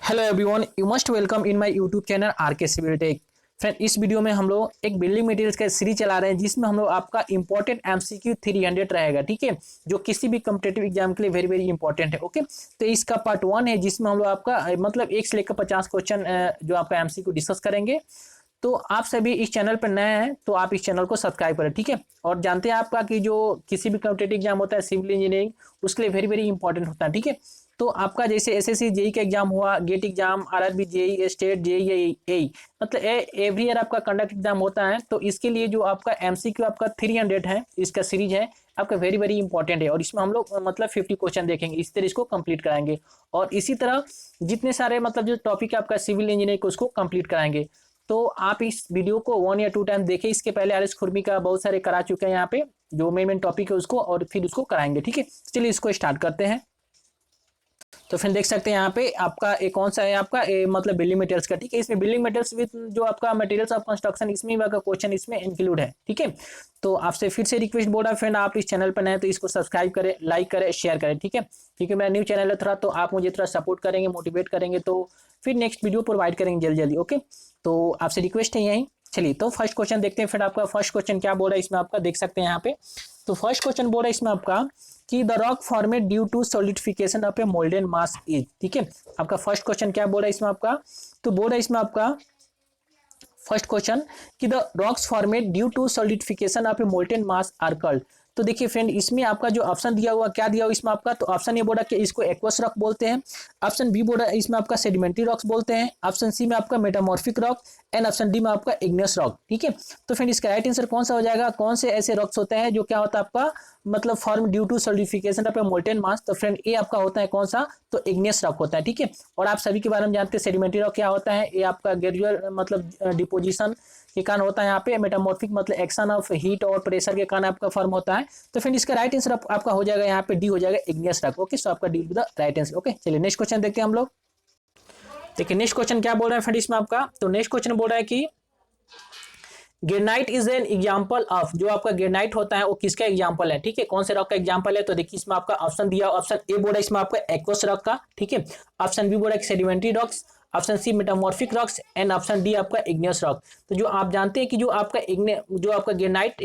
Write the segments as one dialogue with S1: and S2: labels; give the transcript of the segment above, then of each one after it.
S1: Hello everyone, you must welcome in my YouTube channel R K civil tech. Friend, इस video में हम लोग एक बिल्डिंग मटेरियल्स का सीरीज चला रहे हैं जिसमें हम लोग आपका इंपॉर्टेंट एमसीक्यू 300 रहेगा। ठीक है, जो किसी भी कॉम्पिटेटिव एग्जाम के लिए वेरी वेरी इंपॉर्टेंट है। ओके, तो इसका पार्ट 1 है जिसमें हम लोग आपका मतलब 1 से लेकर 50 क्वेश्चन जो आपका एमसीक्यू डिस्कस करेंगे। तो आप सभी इस चैनल पर नए हैं तो आप इस चैनल को सब्सक्राइब करें। ठीक है, और जानते हैं आपका कि जो किसी भी कॉम्पिटेटिव एग्जाम होता है सिविल इंजीनियरिंग, उसके लिए वेरी वेरी इंपॉर्टेंट होता है। ठीक है, तो आपका जैसे एसएससी जेई का एग्जाम हुआ, GATE exam, RRB JE, state JE, AE, मतलब एवरी ईयर आपका कंडक्ट एग्जाम होता है। तो इसके लिए जो आपका एमसीक्यू आपका 300 है, इसका सीरीज है आपका वेरी वेरी इंपॉर्टेंट है। और इसमें हम लोग मतलब 50 क्वेश्चन देखेंगे, इस तरह इसको कंप्लीट कराएंगे। और इसी तरह जितने सारे मतलब जो टॉपिक है आपका सिविल इंजीनियरिंग को उसको कंप्लीट कराएंगे। तो आप इस वीडियो को 1 या 2 टाइम देखें। इसके पहले आर एस खुरमी का बहुत सारे करा चुके हैं यहाँ पे, जो मेन टॉपिक है उसको, और फिर उसको कराएंगे। ठीक है, चलिए इसको स्टार्ट करते हैं। तो फिर देख सकते हैं यहाँ पे आपका एक कौन सा है आपका मतलब बिल्डिंग मटेरियल्स का। ठीक है, इसमें बिल्डिंग मटेरियल्स विद जो आपका मटेरियल्स ऑफ कंस्ट्रक्शन, इसमें आपका क्वेश्चन इसमें इंक्लूड है। ठीक है, तो आपसे फिर से रिक्वेस्ट बोल रहा है फ्रेंड, आप इस चैनल पर नए तो इसको सब्सक्राइब करें, लाइक करें, शेयर करें। ठीक है, क्योंकि मेरा न्यू चैनल है थोड़ा, तो आप मुझे थोड़ा सपोर्ट करेंगे, मोटिवेट करेंगे, तो फिर नेक्स्ट वीडियो प्रोवाइड करेंगे जल्दी जल्दी। ओके, तो आपसे रिक्वेस्ट है यही। चलिए, तो फर्स्ट क्वेश्चन देखते हैं। फिर आपका फर्स्ट क्वेश्चन क्या बोल रहा है इसमें, आपका देख सकते हैं यहाँ पे। तो फर्स्ट क्वेश्चन बोल रहा है इसमें आपका कि the rock formed due to solidification of a molten mass is. ठीक है, आपका फर्स्ट क्वेश्चन क्या बोल रहा है इसमें आपका, तो बोल रहा है इसमें आपका फर्स्ट क्वेश्चन कि the rocks format due to solidification of a molten mass are called. तो देखिए फ्रेंड, इसमें आपका जो ऑप्शन दिया हुआ, क्या दिया हुआ इसमें आपका, तो ऑप्शन ए बोला कि इसको एक्वस रॉक बोलते हैं, ऑप्शन बी बोला इसमें आपका सेडिमेंट्री रॉक्स बोलते हैं, ऑप्शन सी में आपका metamorphic rock, and option D में आपका इग्नियस रॉक। ठीक है, तो फ्रेंड इसका राइट आंसर कौन सा हो जाएगा, कौन से ऐसे रॉक्स होते हैं जो क्या होता है आपका मतलब form due to solidification of a molten mass. तो फ्रेंड ए आपका होता है कौन सा, तो इग्नियस रॉक होता है। ठीक है, और आप सभी के बारे में जानते हैं सेडिमेंट्री रॉक क्या होता है, ये आपका ग्रेजुअल मतलब डिपोजिशन के कारण होता है। यहाँ पे मेटामॉर्फिक मतलब एक्शन ऑफ हीट और प्रेशर के कारण आपका फॉर्म होता है। तो फिर इसका राइट आंसर आपका हो जाएगा यहाँ पे डी हो जाएगा, इग्नियस रॉक। ओके, सो आपका D with the right answer. Okay, चलिए नेक्स्ट क्वेश्चन देखते हैं हम लोग। देखिए नेक्स्ट क्वेश्चन क्या बोल रहा है फ्रेंड इसमें आपका, तो नेक्स्ट क्वेश्चन बोल रहा है कि granite is an example of, जो आपका ग्रेनाइट होता है वो किसका एग्जाम्पल है। ठीक है, कौन से रॉक का एग्जाम्पल है, तो देखिए इसमें आपका ऑप्शन दिया, ऑप्शन ए बोल रहा है इसमें आपका एक्वस रॉक का। ठीक है, ऑप्शन बी बोल रहा है sedimentary rocks, option C metamorphic rocks, and option D आपका इग्नियस रॉक। तो जो आप जानते हैं कि जो आपका ग्रेनाइट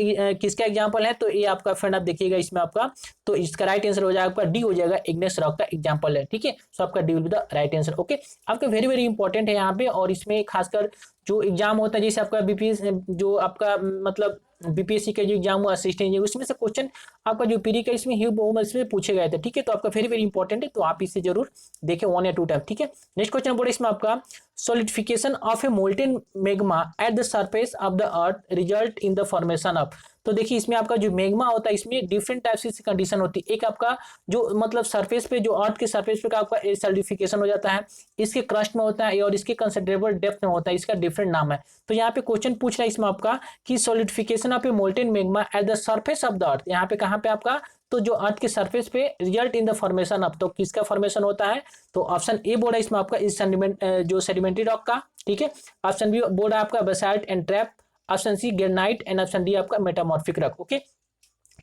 S1: किसका एग्जाम्पल है, तो ये आपका फ्रेंड आप देखिएगा इसमें आपका, तो इसका राइट आंसर हो जाएगा आपका डी हो जाएगा, इग्नियस रॉक का एग्जाम्पल है। ठीक है, सो आपका D will be the right answer. Okay, आपका वेरी वेरी इंपॉर्टेंट है यहाँ पे, और इसमें खासकर जो एग्जाम होता है जैसे आपका बीपीएस जो आपका मतलब बीपीएससी का जो एग्जाम हुआ असिस्टेंट, उसमें से क्वेश्चन आपका जो पीरी का इसमें इसमें पूछे गए थे। ठीक है, तो आपका वेरी वेरी इंपॉर्टेंट है, तो आप इसे जरूर देखें 1 या 2 टाइम। ठीक है, नेक्स्ट क्वेश्चन बोले इसमें आपका solidification of a molten magma at the surface of the earth result in the formation of. तो देखिए इसमें आपका जो मैग्मा होता है इसमें डिफरेंट टाइप की कंडीशन होती है। एक आपका जो मतलब सरफेस पे, जो अर्थ के सरफेस पे का आपका सॉलिडिफिकेशन हो जाता है, इसके क्रस्ट में होता है और इसके कंसिडरेबल डेप्थ में होता है, इसका डिफरेंट नाम है। तो यहाँ पे क्वेश्चन पूछ रहा है इसमें आपका कि solidification of a molten magma at the surface of the earth, यहाँ पे कहाँ पे आपका, तो जो अर्थ के सरफेस पे result in the formation of, तो किसका फॉर्मेशन होता है, तो ऑप्शन ए बोल रहा है इसमें आपका इस जो सेडिमेंट्री रॉक का। ठीक है, ऑप्शन बी बोल रहा है आपका basalt and trap, option C granite, and option D आपका मेटामॉर्फिक रॉक। ओके,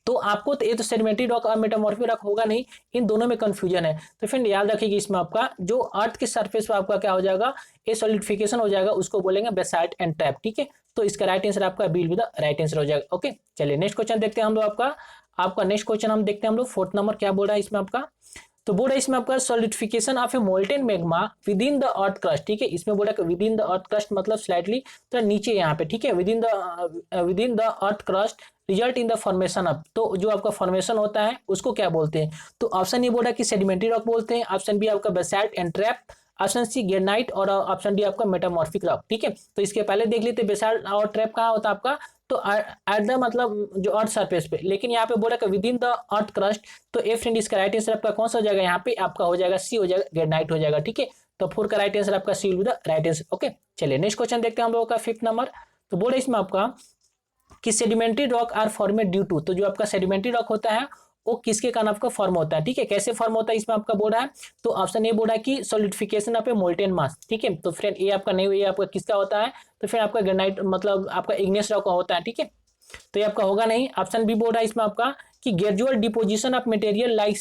S1: तो आपको तो ये तो सेडिमेंट्री रॉक और मेटामॉर्फिक रॉक होगा नहीं, इन दोनों में कंफ्यूजन है। तो फिर याद रखिएगा इसमें आपका जो अर्थ के सरफेस पर आपका क्या हो जाएगा, ये सॉलिडिफिकेशन हो जाएगा, उसको बोलेंगे बेसाल्ट एंड ट्रैप। ठीक है, तो इसका राइट आंसर आपका be with the right answer हो जाएगा। ओके, चलिए नेक्स्ट क्वेश्चन देखते हैं हम लोग। आपका नेक्स्ट क्वेश्चन हम देखते हैं हम लोग 4th नंबर क्या बोल रहा है इसमें आपका, तो बोल रहा है इसमें आपका solidification of a molten magma with in the earth crust. ठीक है, इसमें बोला कि with in the earth crust मतलब स्लाइटली तो नीचे यहाँ पे। ठीक है, with in the earth crust result in the formation of, तो जो आपका फॉर्मेशन होता है उसको क्या बोलते हैं, तो ऑप्शन ये बोला कि सेडिमेंट्री रॉक बोलते हैं, ऑप्शन बी आपका basalt and trap, option C granite, और ऑप्शन डी आपका मेटामॉर्फिक रॉक। ठीक है, तो इसके पहले देख लेते बेसाल्ट और ट्रैप कहाँ होता है आपका, तो एट द मतलब जो अर्थ सरफेस पे, लेकिन यहाँ पे बोला कि with in the earth crust, तो ए फ्रेंड इसका राइट आंसर आपका कौन सा हो जाएगा, यहाँ पे आपका हो जाएगा सी हो जाएगा, ग्रेनाइट हो जाएगा। ठीक है, तो 4 का राइट आंसर आपका C with the right answer. Okay, चलिए नेक्स्ट क्वेश्चन देखते हैं हम लोगों का 5th नंबर। तो बोले इसमें आपका कि sedimentary rock are formed due to, तो जो आपका सेडिमेंट्री रॉक होता है वो किसके कारण आपका फॉर्म होता है। ठीक है, कैसे फॉर्म होता है इसमें आपका बोल रहा है, तो ऑप्शन ए बोल रहा है कि सॉलिडिफिकेशन ऑफ ए मोल्टेन मास। ठीक है, तो फ्रेंड ये आपका नहीं, ये आपका किसका होता है, तो फिर आपका ग्रेनाइट मतलब आपका इग्नियस रॉक का होता है। ठीक है, तो ये आपका होगा नहीं। ऑप्शन बी बोल रहा है इसमें आपका कि gradual deposition of material like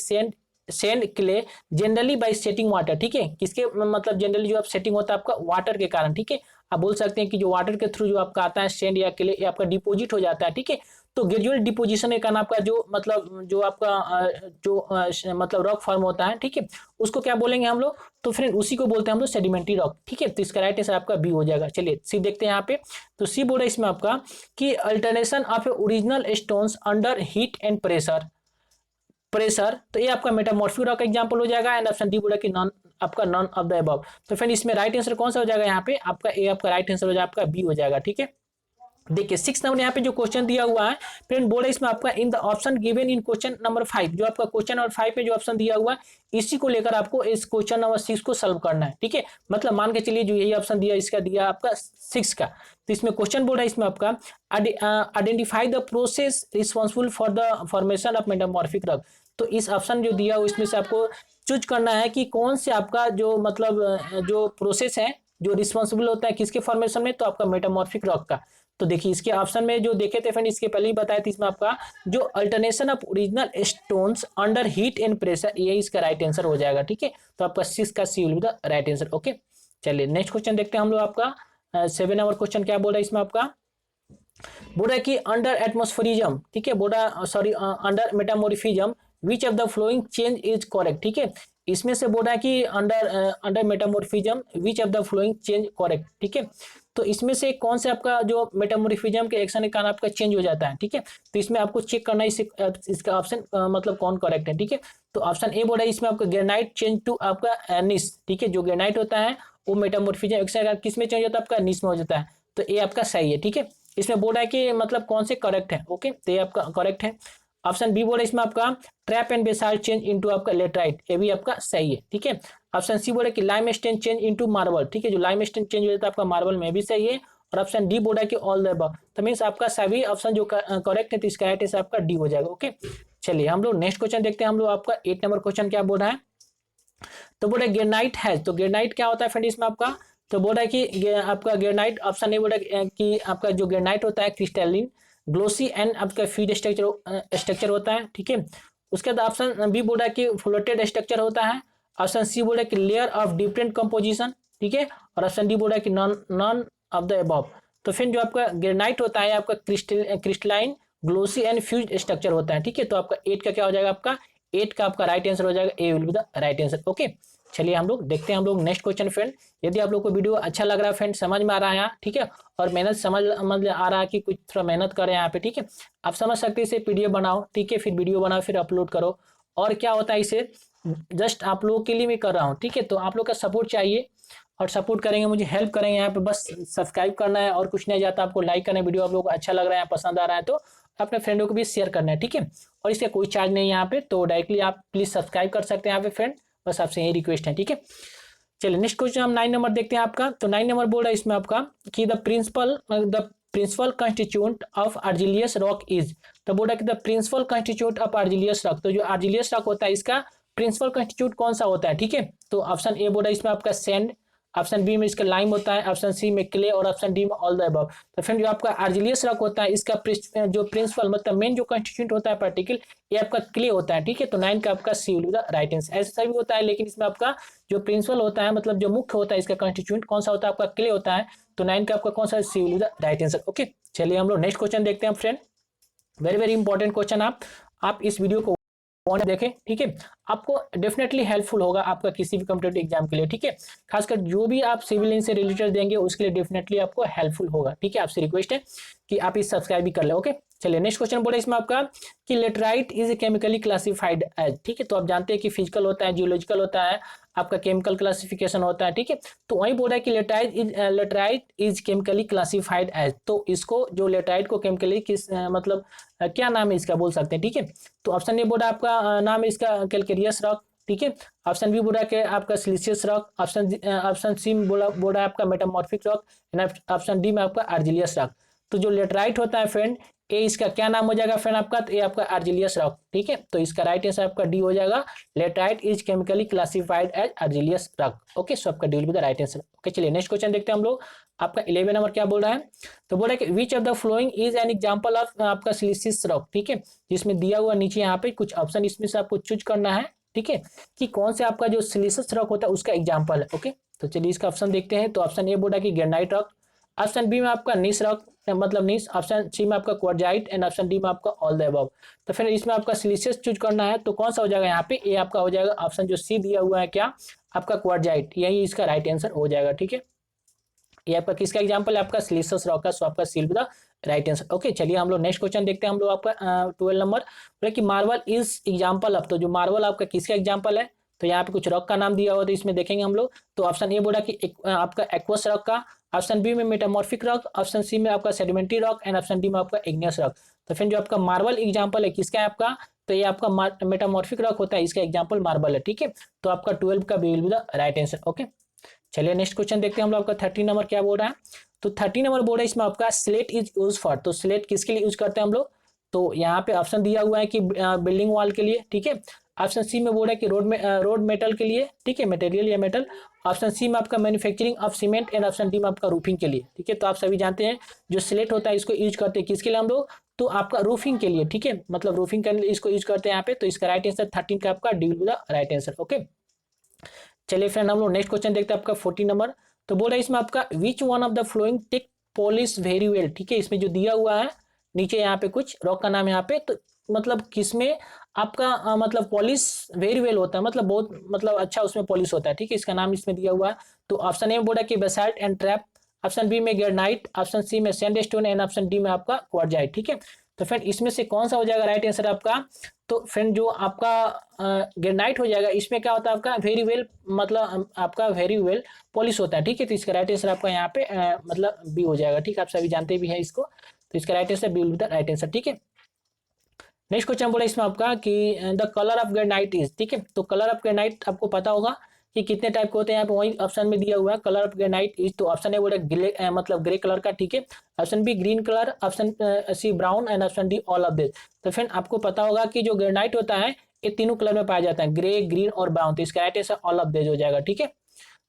S1: send clay generally bye setting water, ठीक है, किसके मतलब जनरली जो आप सेटिंग होता है आपका वाटर के कारण, ठीक है। आप बोल सकते हैं कि जो वाटर के थ्रू जो आपका आता है सेंड या क्ले, ये आपका डिपोजिट हो जाता है, ठीक है। तो ग्रेजुअल डिपोजिशन के कारण आपका जो मतलब जो आपका मतलब रॉक फॉर्म होता है, ठीक है, उसको क्या बोलेंगे हम लोग, तो फ्रेंड उसी को बोलते हैं हम लोग सेडिमेंट्री रॉक, ठीक है। तो इसका राइट आंसर आपका बी हो जाएगा। चलिए सी देखते हैं यहाँ पे। तो सी बोल रहा है इसमें आपका कि alternation of A original stones under heat and pressure, तो ये आपका मेटामॉर्फिक रॉक एग्जांपल हो जाएगा। एंड ऑप्शन डी बोला कि नॉन, आपका नॉन ऑफ द अबव। तो फ्रेंड इसमें राइट आंसर कौन सा हो जाएगा यहाँ पे, आपका ए आपका राइट आंसर हो जाएगा, आपका बी हो जाएगा, ठीक है। देखिए 6 नंबर यहाँ पे जो क्वेश्चन दिया हुआ है फ्रेंड, बोर्ड इसमें आपका in the option given in question number 5, जो आपका क्वेश्चन नंबर 5 में जो ऑप्शन दिया हुआ है इसी को लेकर आपको इस क्वेश्चन नंबर 6 को सॉल्व करना है, ठीक है। मतलब मान के चलिए जो यही ऑप्शन दिया इसका दिया आपका 6 का, तो इसमें क्वेश्चन बोर्ड है इसमें आपका identify the process responsible for the formation of metamorphic rock. तो इस ऑप्शन जो दिया हुआ इसमें से आपको चूज करना है कि कौन से आपका जो मतलब जो प्रोसेस है जो रिस्पॉन्सिबल होता है किसके फॉर्मेशन में, तो आपका मेटामॉर्फिक रॉक का। तो देखिए इसके ऑप्शन में जो देखे थे फ्रेंड, इसके पहले ही बताया था, इसमें आपका जो alternation of original stones under heat and pressure, ये इसका राइट आंसर हो जाएगा, ठीक है। तो आपका 6 का C will be the right answer. Okay चलिए नेक्स्ट क्वेश्चन देखते हैं हम लोग। आपका 7 नंबर क्वेश्चन क्या बोल रहा है इसमें, आपका बोल रहा है कि अंडर एटमोस्फेरिज्म, ठीक है, बोल रहा sorry under metamorphism which of the flowing change is correct, ठीक है। इसमें से बोल रहा है कि under metamorphism which of the flowing change correct, ठीक है। तो इसमें से कौन से आपका जो मेटामॉर्फिज्म के एक्शन के कारण आपका चेंज हो जाता है, ठीक है। तो इसमें आपको चेक करना है इसका ऑप्शन मतलब कौन करेक्ट है, ठीक है। तो ऑप्शन ए बोल रहा है इसमें आपका ग्रेनाइट चेंज टू आपका निस, ठीक है। जो ग्रेनाइट होता है वो मेटामॉर्फिज्म एक्शन किस में चेंज होता है, आपका निस में हो जाता है। तो ये आपका सही है, ठीक है। इसमें बोल रहा है कि मतलब कौन से करेक्ट है, ओके, तो ये आपका करेक्ट है। ऑप्शन बी बोल रहा है इसमें आपका trap and basalt change into आपका लेटराइट, ये भी आपका सही है, ठीक है। ऑप्शन सी बोल रहा है कि limestone change into marble, ठीक है, जो लाइम स्टेन चेंज हो जाता है आपका मार्बल में, भी सही है। और ऑप्शन डी बोल रहा है कि ऑल द अबव, तो मींस आपका सभी ऑप्शन जो करेक्ट है, तो इसका राइट आंसर आपका डी हो जाएगा। ओके चलिए हम लोग नेक्स्ट क्वेश्चन देखते हैं। हम लोग आपका 8 नंबर क्वेश्चन क्या बोल रहा है, तो बोल रहा है ग्रेनाइट है, तो ग्रेनाइट क्या होता है फ्रेंड इसमें आपका, तो बोल रहा है कि आपका ग्रेनाइट, ऑप्शन ए बोल रहा है कि आपका जो ग्रेनाइट होता है क्रिस्टलिन ग्लोसी एंड आपका फीड स्ट्रक्चर होता है, ठीक है। उसके बाद ऑप्शन बी बोल रहा है कि फ्लोटेड स्ट्रक्चर होता है। ऑप्शन सी बोल रहा है कि लेयर ऑफ डिफरेंट कंपोजिशन, ठीक है। और ऑप्शन डी बोल रहा है कि नॉन ऑफ द अबव। तो फिर जो आपका ग्रेनाइट होता है आपका crystalline glossy and fuse structure होता है, ठीक है। तो आपका 8 का क्या हो जाएगा, आपका 8 का आपका राइट आंसर हो जाएगा, A will be the right answer. Okay चलिए हम लोग देखते हैं हम लोग नेक्स्ट क्वेश्चन फ्रेंड। यदि आप लोग को वीडियो अच्छा लग रहा है फ्रेंड, समझ में आ रहा है यहाँ, ठीक है, और मेहनत समझ आ रहा है कि कुछ थोड़ा मेहनत करें यहाँ पे, ठीक है। आप समझ सकते हैं इसे पीडीएफ बनाओ, ठीक है, फिर वीडियो बनाओ, फिर अपलोड करो। और क्या होता है इसे जस्ट आप लोगों के लिए मैं कर रहा हूँ, ठीक है। तो आप लोग का सपोर्ट चाहिए और सपोर्ट करेंगे, मुझे हेल्प करेंगे यहाँ पे, बस सब्सक्राइब करना है और कुछ नहीं जाता। आपको लाइक करना है, वीडियो आप लोग को अच्छा लग रहा है पसंद आ रहा है तो अपने फ्रेंडों को भी शेयर करना है, ठीक है। और इसका कोई चार्ज नहीं है यहाँ पे, तो डायरेक्टली आप प्लीज सब्सक्राइब कर सकते हैं यहाँ पे फ्रेंड, बस आपसे यही रिक्वेस्ट है, ठीक है। चलिए नेक्स्ट क्वेश्चन हम 9 नंबर देखते हैं आपका। तो 9 नंबर बोल रहा है इसमें आपका कि the principal constituent of argillaceous rock is, तो बोल रहा है कि the principal constituent of argillaceous rock, तो जो आर्जिलियस रॉक होता है इसका प्रिंसिपल कंस्टिट्यूट कौन सा होता है, ठीक है। तो ऑप्शन ए बोल रहा है इसमें आपका सैंड, ऑप्शन बी में इसका लाइम होता है, ऑप्शन सी में क्ले और ऑप्शन डी में ऑल द अबव। तो फ्रेंड जो आपका आर्जिलियस रॉक होता है इसका जो प्रिंसिपल मतलब मेन जो कंस्टिट्यूएंट होता है पार्टिकल, ये आपका क्ले होता है, ठीक है। तो 9 का आपका C will be the right answer. ऐसा भी होता है लेकिन इसमें आपका जो प्रिंसिपल होता है मतलब जो मुख्य होता है इसका कंस्टिट्यूएंट कौन सा होता है, आपका क्ले होता है। तो 9 का आपका कौन सा C will be the right answer. Okay चलिए हम लोग नेक्स्ट क्वेश्चन देखते हैं friend. Very very important question, आप इस वीडियो को देखें, ठीक है। आपको डेफिनेटली हेल्पफुल होगा आपका किसी भी कॉम्पिटिटिव एग्जाम के लिए, ठीक है। खासकर जो भी आप सिविल लाइन से रिलेटेड देंगे उसके लिए डेफिनेटली आपको हेल्पफुल होगा, ठीक है। आपसे रिक्वेस्ट है कि आप इस सब्सक्राइब भी कर ले। ओके चलिए नेक्स्ट क्वेश्चन बोले इसमें आपका कि laterite is chemically classified as, ठीक है। तो आप जानते हैं कि फिजिकल होता है, जियोलॉजिकल होता है, आपका केमिकल क्लासिफिकेशन होता है, ठीक है। तो वही बोल रहा है कि laterite is chemically classified as, तो इसको जो लेटराइट को केमिकली किस मतलब क्या नाम है इसका बोल सकते हैं, ठीक है। तो ऑप्शन ए बोल रहा है आपका नाम है इसका कैलकेरियस रॉक, ठीक है। ऑप्शन बी बोल रहा है कि आपका सिलिशियस रॉक, ऑप्शन सी में बोल रहा है आपका metamorphic rock, and option D में आपका आर्जिलियस रॉक। तो जो लेटराइट होता है फ्रेंड, ए इसका क्या नाम हो जाएगा फ्रेंड आपका, तो ये आपका आर्जिलियस रॉक, ठीक है। तो इसका राइट आंसर आपका डी हो जाएगा, laterite is chemically classified as argillaceous rock. Okay so आपका D will be the right answer. Okay चलिए नेक्स्ट क्वेश्चन देखते हैं हम लोग। आपका 11 नंबर क्या बोल रहा है, तो बोल रहा है कि which of the following is an example of आपका सिलिशियस रॉक, ठीक है। जिसमें दिया हुआ नीचे यहाँ पे कुछ ऑप्शन, इसमें से आपको चूज करना है, ठीक है, कि कौन से आपका जो सिलिशियस रॉक होता है उसका एग्जाम्पल है। ओके, तो चलिए इसका ऑप्शन देखते हैं। तो ऑप्शन ए बोला कि ग्रेनाइट रॉक, ऑप्शन बी में आपका नीस रॉक मतलब नीस, ऑप्शन सी में आपका क्वार्जाइट एंड ऑप्शन डी में आपका ऑल द अबव। तो फिर इसमें आपका सिलिशियस चूज करना है, तो कौन सा हो जाएगा यहाँ पे, ए आपका हो जाएगा ऑप्शन जो सी दिया हुआ है क्या, आपका क्वार्जाइट, यही इसका राइट आंसर हो जाएगा। ठीक है, ये आपका किसका एग्जांपल है, आपका सिलिशियस रॉक का, सो आपका C will be the right answer. Okay, चलिए हम लोग नेक्स्ट क्वेश्चन देखते हैं। हम लोग आपका 12 नंबर बोले कि मार्बल इज एग्जांपल ऑफ, तो जो मार्बल आपका किसका एग्जांपल है, तो यहाँ पे कुछ रॉक का नाम दिया हुआ, तो इसमें देखेंगे हम लोग। तो ऑप्शन ए बोला कि आपका एक्वस रॉक का, ऑप्शन बी में मेटामॉर्फिक रॉक, ऑप्शन सी में आपका sedimentary rock and option D में आपका इग्नियस रॉक। तो फिर जो आपका मार्बल एग्जांपल है किसका है आपका, तो ये आपका मेटामॉर्फिक रॉक होता है, इसका एग्जांपल मार्बल है। ठीक है, तो आपका 12 का B will be the right answer. Okay, चलिए नेक्स्ट क्वेश्चन देखते हैं हम लोग। आपका 13 नंबर क्या बोल रहा है, तो 13 नंबर बोल रहा है इसमें आपका स्लेट इज यूज फॉर, तो स्लेट किसके लिए यूज करते हैं हम लोग, तो यहाँ पे ऑप्शन दिया हुआ है कि बिल्डिंग वॉल के लिए। ठीक है, ऑप्शन सी में बोल रहा है कि रोड मेटल के लिए, ठीक है, मटेरियल या मेटल। ऑप्शन सी में आपका manufacturing of cement and option D में आपका रूफिंग के लिए। ठीक है, तो आप सभी जानते हैं जो स्लेट होता है इसको यूज करते हैं किसके लिए हम लोग, तो आपका रूफिंग के लिए। ठीक है, मतलब रूफिंग के लिए इसको यूज करते हैं यहाँ पे, तो इसका राइट आंसर 13 का आपका D will be the right answer. Okay, चलिए फ्रेंड हम लोग नेक्स्ट क्वेश्चन देखते हैं आपका 14 नंबर। तो बोल रहा है इसमें आपका which one of the flowing take polish very well. ठीक है, इसमें जो दिया हुआ है नीचे यहाँ पे कुछ रॉक का नाम यहाँ पे, तो मतलब किसमें आपका मतलब पॉलिश वेरी वेल होता है, मतलब बहुत मतलब अच्छा उसमें पॉलिश होता है। ठीक है, इसका नाम इसमें दिया हुआ है। तो ऑप्शन ए में बोला कि basalt and trap, option B में ग्रेनाइट, ऑप्शन सी में सैंडस्टोन एंड ऑप्शन डी में आपका क्वार्जाइट। ठीक है, तो फ्रेंड इसमें से कौन सा हो जाएगा राइट आंसर आपका, तो फ्रेंड जो आपका ग्रेनाइट हो जाएगा, इसमें क्या होता है आपका वेरी वेल, मतलब आपका वेरी वेल पॉलिश होता है। ठीक है, तो इसका राइट आंसर आपका यहाँ पे मतलब बी हो जाएगा। ठीक है, आप सभी जानते भी हैं इसको, तो इसका right answer B will be the right answer. ठीक है, नेक्स्ट क्वेश्चन बोला इसमें आपका कि the colour of granite is. ठीक है, तो कलर ऑफ ग्रेनाइट आपको पता होगा कि कितने टाइप के होते हैं, यहाँ पे वही ऑप्शन में दिया हुआ है कलर ऑफ ग्रेनाइट इज, तो ऑप्शन है बोला ग्रे मतलब ग्रे कलर का। ठीक है, option B green colour, option C brown and option D all of this. तो फ्रेंड आपको पता होगा कि जो ग्रेनाइट होता है ये तीनों कलर में पाया जाता है, ग्रे ग्रीन और ब्राउन, तो इसका right answer all of this हो जाएगा। ठीक है,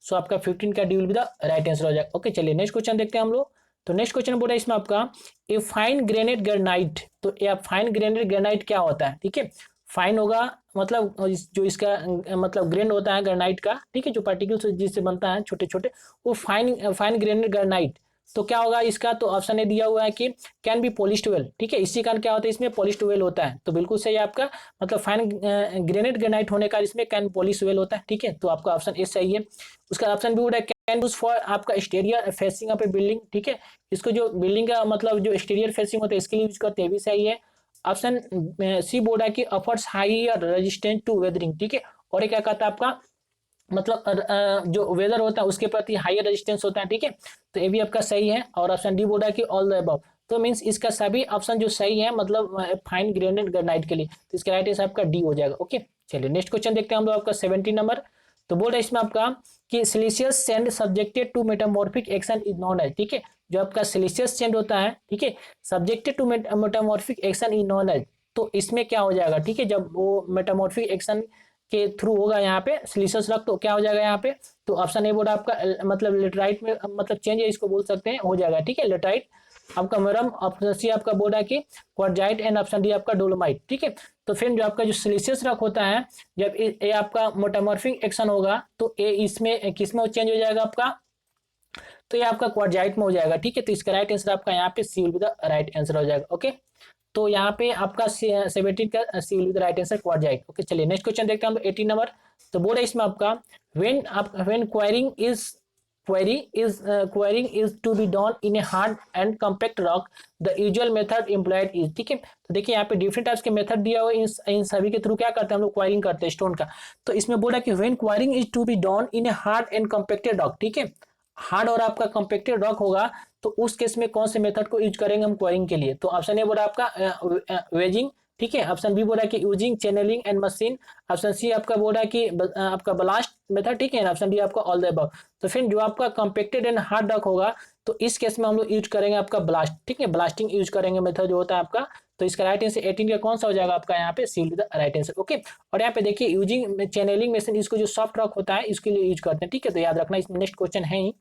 S1: सो आपका 15 का D will be the right answer हो जाएगा। ओके, चलिए नेक्स्ट क्वेश्चन देखते हैं हम लोग। तो नेक्स्ट क्वेश्चन बोल रहा है इसमें आपका ए फाइन ग्रेनाइट ग्रेनाइट, तो ये फाइन ग्रेनाइट ग्रेनाइट क्या होता है। ठीक है, फाइन होगा मतलब जो इसका मतलब ग्रेन होता है ग्रेनाइट का, ठीक है, जो पार्टिकल्स जिससे बनता है छोटे छोटे, वो फाइन फाइन ग्रेनाइट ग्रेनाइट। तो क्या होगा इसका, तो ऑप्शन ए दिया हुआ है कि कैन बी पॉलिश्ड वेल। ठीक है, इसी कारण क्या होता है इसमें पॉलिश्ड वेल होता है, तो बिल्कुल सही है आपका, मतलब फाइन ग्रेनाइट ग्रेनाइट होने का इसमें कैन पॉलिश वेल होता है। ठीक है, तो आपका ऑप्शन ए सही है। उसका option B can use for आपका exterior facing of a building. ठीक है, इसको जो बिल्डिंग का मतलब जो एक्सटीरियर फेसिंग होता है इसके लिए यूज करते हैं, भी सही है। ऑप्शन सी बोर्ड है कि offers higher resistant to weathering. ठीक है, और ये क्या कहता है आपका मतलब जो वेदर होता है उसके प्रति हायर रेजिस्टेंस होता है। ठीक है, तो ये भी आपका सही है। और ऑप्शन डी बोर्ड है कि ऑल द अबव, तो मींस इसका सभी ऑप्शन जो सही है मतलब फाइन ग्रेनाइट ग्रेनाइट के लिए, तो इसका राइट आंसर आपका डी हो जाएगा। ओके, चलिए नेक्स्ट क्वेश्चन देखते हैं हम लोग आपका 17 नंबर। तो बोल रहा है इसमें आपका कि siliceous sand subjected to metamorphic action is known as. ठीक है, जो आपका सिलिशियस सैंड होता है, ठीक है, subjected to metamorphic action is known as, तो इसमें क्या हो जाएगा। ठीक है, जब वो मेटामॉर्फिक एक्शन के थ्रू होगा यहाँ पे सिलिशियस रॉक, तो क्या हो जाएगा यहाँ पे, तो ऑप्शन ए बोर्ड आपका मतलब लेटराइट में मतलब चेंज है इसको बोल सकते हैं, हो जाएगा। ठीक है, लेटराइट आपका मरम, ऑप्शन सी आपका बोर्ड है कि क्वार्जाइट एंड ऑप्शन डी आपका डोलोमाइट। ठीक है, तो फिर जो आपका जो सिलिशियस रॉक होता है जब ये आपका मेटामॉर्फिक एक्शन होगा तो ये इसमें किस में चेंज हो जाएगा आपका, तो ये आपका क्वार्जाइट में हो जाएगा। ठीक है, तो इसका राइट आंसर आपका यहाँ पे C will be the right answer हो जाएगा। ओके, तो यहाँ पे आपका 17 का C will be the right answer quartzite. Okay, चलिए नेक्स्ट क्वेश्चन देखते हैं हम 18 नंबर। तो बोल रहे इसमें आपका when quarrying is to be done in a hard and compact rock the usual method employed is। ठीक है, तो देखिए यहाँ पे डिफरेंट टाइप्स के मेथड दिया हुआ है, इन सभी के थ्रू क्या करते हैं हम लोग क्वायरिंग करते हैं स्टोन का। तो इसमें बोला कि when quarrying is to be done in a hard and compacted rock. ठीक है, हार्ड और आपका कम्पेक्टेड रॉक होगा तो उस केस में कौन से मेथड को यूज करेंगे हम क्वायरिंग के लिए, तो ऑप्शन ए बोला आपका वेजिंग। ठीक है, ऑप्शन बी बोला कि using channelling and machine, option C आपका बोला कि आपका ब्लास्ट मेथड। ठीक है, ऑप्शन डी आपका ऑल द अबव। तो फिर जो आपका कम्पेक्टेड एंड हार्ड रॉक होगा तो इस केस में हम लोग यूज करेंगे आपका ब्लास्ट। ठीक है, ब्लास्टिंग यूज करेंगे मेथड जो होता है आपका, तो इसका राइट आंसर 18 का कौन सा हो जाएगा आपका यहाँ पे C will be the right answer. Okay, और यहाँ पे देखिए यूजिंग चैनलिंग मशीन, इसको जो सॉफ्ट रॉक होता है इसके लिए यूज करते हैं। ठीक है, तो याद रखना इसमें नेक्स्ट क्वेश्चन है ही।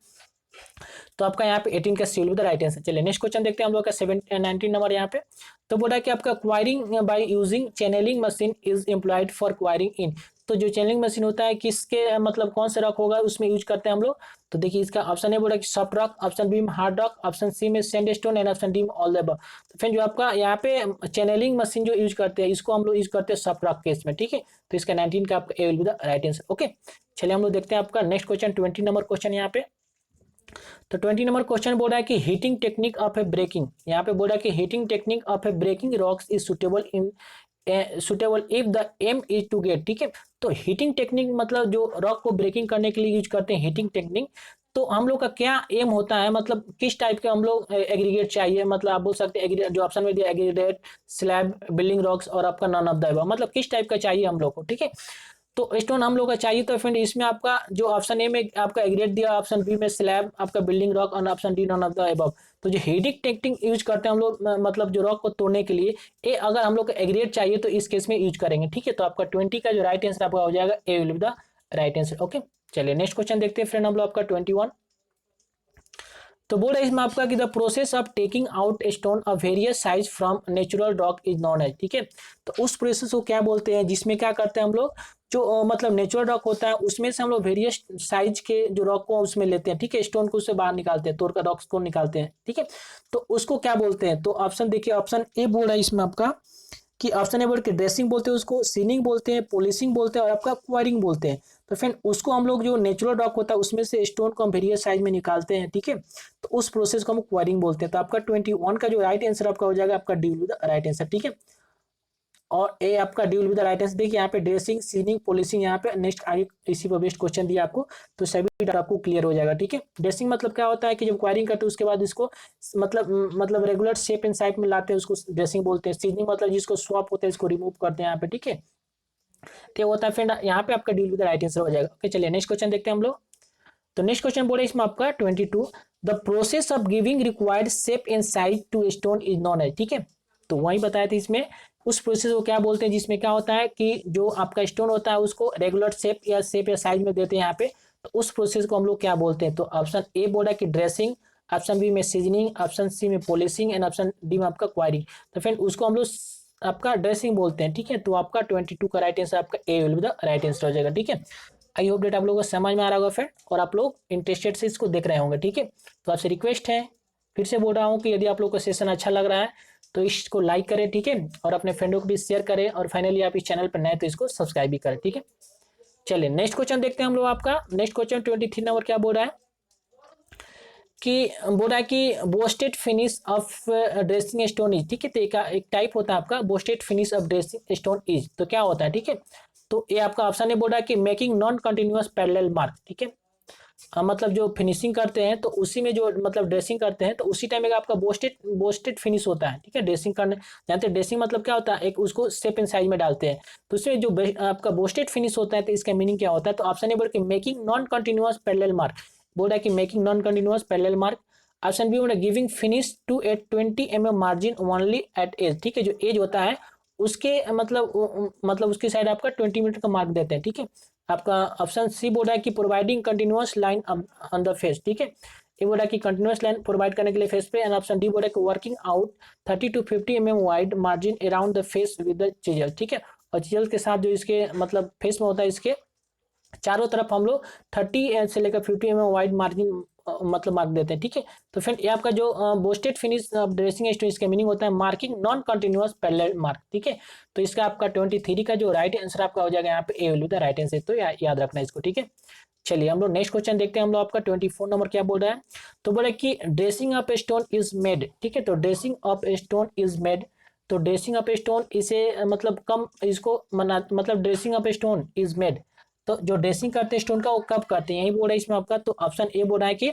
S1: तो आपका यहाँ पे 18 का C will be the right answer. चलिए नेक्स्ट क्वेश्चन देखते हैं हम लोग का 19 नंबर यहाँ पे। तो बोला कि आपका quarrying by using channelling machine is employed for quarrying in. तो जो चैनलिंग मशीन होता है किसके मतलब कौन सा रॉक होगा उसमें यूज करते हैं हम लोग। तो देखिए इसका ऑप्शन ए बोला कि सॉफ्ट रॉक, ऑप्शन बी में हार्ड रॉक, ऑप्शन सी में सैंडस्टोन एंड ऑप्शन डी में ऑल द अबव। तो फिर जो आपका यहाँ पे चैनलिंग मशीन जो यूज करते हैं इसको हम लोग यूज करते हैं सॉफ्ट रॉक केस में, ठीक है। तो इसका 19 का आपका A will be the right answer. Okay, चलिए हम लोग देखते हैं आपका नेक्स्ट क्वेश्चन 20 नंबर क्वेश्चन यहाँ पे। तो 20 नंबर क्वेश्चन बोल रहा है कि heating technique of a breaking, यहाँ पे बोल रहा है कि heating technique of a breaking rocks is suitable in suitable if the aim is to get, ठीक है। तो हीटिंग टेक्निक मतलब जो रॉक को ब्रेकिंग करने के लिए यूज करते हैं हीटिंग टेक्निक। तो हम लोग का क्या एम होता है, मतलब किस टाइप के हम लोग एग्रीगेट चाहिए, मतलब आप बोल सकते हैं जो ऑप्शन में दिया एग्रीगेट, स्लैब, बिल्डिंग रॉक्स और आपका नन ऑफ द अबव, मतलब किस टाइप का चाहिए हम लोग को, ठीक है। तो स्टोन हम लोग का चाहिए। तो फ्रेंड इसमें आपका जो ऑप्शन ए में आपका एग्रीगेट दिया, ऑप्शन बी में स्लैब, आपका बिल्डिंग रॉक और option D none of the above. तो जो हीटिंग टेक्निक यूज करते हैं हम लोग मतलब जो रॉक को तोड़ने के लिए, ए अगर हम लोग को एग्रीगेट चाहिए तो इस केस में यूज करेंगे, ठीक है। तो आपका 20 का जो राइट आंसर आपका हो जाएगा A will be the right answer. Okay, चलिए नेक्स्ट क्वेश्चन देखते हैं फ्रेंड हम लोग आपका 21। तो बोल रहा है इसमें आपका कि the process of taking out stone of various size from natural rock is known as, ठीक है। तो उस प्रोसेस को क्या बोलते हैं जिसमें क्या करते हैं हम लोग, जो मतलब नेचुरल रॉक होता है उसमें से हम लोग वेरियस साइज के जो रॉक को उसमें लेते हैं, ठीक है, स्टोन को उससे बाहर निकालते हैं, तोड़ कर रॉक्स को निकालते हैं, ठीक है। तो उसको क्या बोलते हैं। तो ऑप्शन देखिए, ऑप्शन ए बोल रहा है इसमें आपका कि ऑप्शन ए बोल के ड्रेसिंग बोलते हैं, उसको सीनिंग बोलते हैं, पॉलिशिंग बोलते हैं और आपका क्वायरिंग बोलते हैं। तो फिर उसको हम लोग जो नेचुरल रॉक होता है उसमें से स्टोन को हम वेरियस साइज में निकालते हैं, ठीक है। तो उस प्रोसेस को हम क्वायरिंग बोलते हैं। तो आपका 21 का जो राइट आंसर आपका हो जाएगा आपका D will be the right answer, ठीक है। और ए आपका D will be the right answer. देखिए यहाँ पे ड्रेसिंग, सीनिंग, पॉलिशिंग, यहाँ पे नेक्स्ट आगे इसी पर बेस्ड क्वेश्चन दिया आपको, तो सभी डाटा आपको क्लियर हो जाएगा, ठीक है। ड्रेसिंग मतलब क्या होता है कि जब क्वायरिंग करते हैं उसके बाद इसको मतलब रेगुलर शेप एंड साइज में लाते हैं, उसको ड्रेसिंग बोलते हैं। सीनिंग मतलब जिसको स्वैप होता है इसको रिमूव करते हैं यहाँ पे, ठीक है। तो होता है फ्रेंड यहाँ पे आपका D will be the right answer हो जाएगा। ओके, चलिए नेक्स्ट क्वेश्चन देखते हैं हम लोग। तो नेक्स्ट क्वेश्चन बोले इसमें आपका 22, the process of giving required shape and size to stone is known as, ठीक है। तो वही बताया था इसमें उस प्रोसेस को क्या बोलते हैं जिसमें क्या होता है कि जो आपका स्टोन होता है उसको रेगुलर शेप या साइज में देते हैं यहाँ पे। तो उस प्रोसेस को हम लोग क्या बोलते हैं। तो ऑप्शन ए बोला कि ड्रेसिंग, ऑप्शन बी में सीजनिंग, ऑप्शन सी में पॉलिशिंग एंड ऑप्शन डी में आपका क्वायरिंग। तो फ्रेंड उसको हम लोग आपका ड्रेसिंग बोलते हैं, ठीक है। तो आपका 22 का राइट आंसर आपका A will be the right answer हो जाएगा, ठीक है। आई होप डेट आप लोगों को समझ में आ रहा होगा फ्रेंड, और आप लोग इंटरेस्टेड से इसको देख रहे होंगे, ठीक है। तो आपसे रिक्वेस्ट है, फिर से बोल रहा हूँ कि यदि आप लोग को सेशन अच्छा लग रहा है तो इसको लाइक करें, ठीक है, और अपने फ्रेंडों को भी शेयर करें, और फाइनली आप इस चैनल पर नए तो इसको सब्सक्राइब भी करें, ठीक है। चलिए नेक्स्ट क्वेश्चन देखते हैं हम लोग आपका। नेक्स्ट क्वेश्चन 23 नंबर क्या बोल रहा है कि बोल रहा है कि boasted finish off dressing stone is, ठीक है। तो एक टाइप होता है आपका boasted finish off dressing stone is, तो क्या होता है, ठीक है। तो ये आपका ऑप्शन है बोल रहा है कि making non continuous parallel mark, ठीक है। मतलब जो फिनिशिंग करते हैं तो उसी में जो मतलब ड्रेसिंग करते हैं तो उसी टाइम में आपका बोस्टेड फिनिश होता है, ठीक है। ड्रेसिंग करने जानते हैं ड्रेसिंग मतलब क्या होता है, एक उसको शेप एंड साइज में डालते हैं, तो उसमें जो आपका बोस्टेड फिनिश होता है तो इसका मीनिंग क्या होता है। तो ऑप्शन ए बोल के making non continuous parallel mark, बोल रहा है कि making non continuous parallel mark. Option B बोल giving finish to a 20 mm margin only at edge, ठीक है। जो एज होता है उसके मतलब उसकी साइड आपका 20 मीटर का मार्क देते हैं, ठीक है। आपका ऑप्शन सी बोल रहा है कि providing continuous line on the face, ठीक है। ये बोल रहा है कि कंटिन्यूअस लाइन प्रोवाइड करने के लिए फेस पे। एंड ऑप्शन डी बोल रहा है कि working out 30 to 50 mm wide margin around the face with the chisel, ठीक है। और चिजल के साथ जो इसके मतलब फेस में होता है इसके चारों तरफ हम लोग 30 से लेकर 50 mm वाइड मार्जिन मतलब मार्क देते हैं, ठीक है। तो फ्रेंड ये आपका जो बोस्टेड फिनिश ड्रेसिंग स्टोन इसका मीनिंग होता है marking non continuous parallel mark, ठीक है। तो इसका आपका 23 का जो राइट आंसर आपका हो जाएगा यहाँ पे A will be the right answer, तो याद रखना इसको, ठीक है। चलिए हम लोग नेक्स्ट क्वेश्चन देखते हैं हम लोग आपका 24 नंबर क्या बोल रहा है। तो बोला कि dressing of stone is made, ठीक है। तो dressing of stone is made, तो ड्रेसिंग ऑफ स्टोन इसे मतलब कम इसको मतलब dressing of stone is made, तो जो ड्रेसिंग करते हैं स्टोन का वो कब करते हैं, यही बोल रहा है इसमें आपका। तो ऑप्शन ए बोल रहा है कि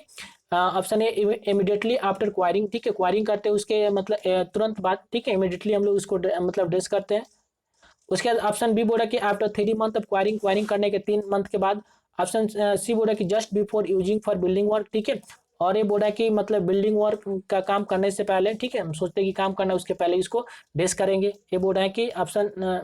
S1: ऑप्शन ए इमीडिएटली आफ्टर क्वायरिंग, ठीक है। क्वायरिंग करते हैं उसके मतलब तुरंत बाद, ठीक है, इमीडिएटली हम लोग उसको मतलब ड्रेस करते हैं। उसके बाद ऑप्शन बी बोल रहा है कि after 3 month of enquiring, enquiring करने के 3 मंथ के बाद। ऑप्शन सी बोल रहा है कि just before using for building work, ठीक है। और ये बोल रहा है कि मतलब बिल्डिंग वर्क का काम करने से पहले, ठीक है, हम सोचते हैं कि काम करना उसके पहले इसको ड्रेस करेंगे। ये बोल रहा है कि ऑप्शन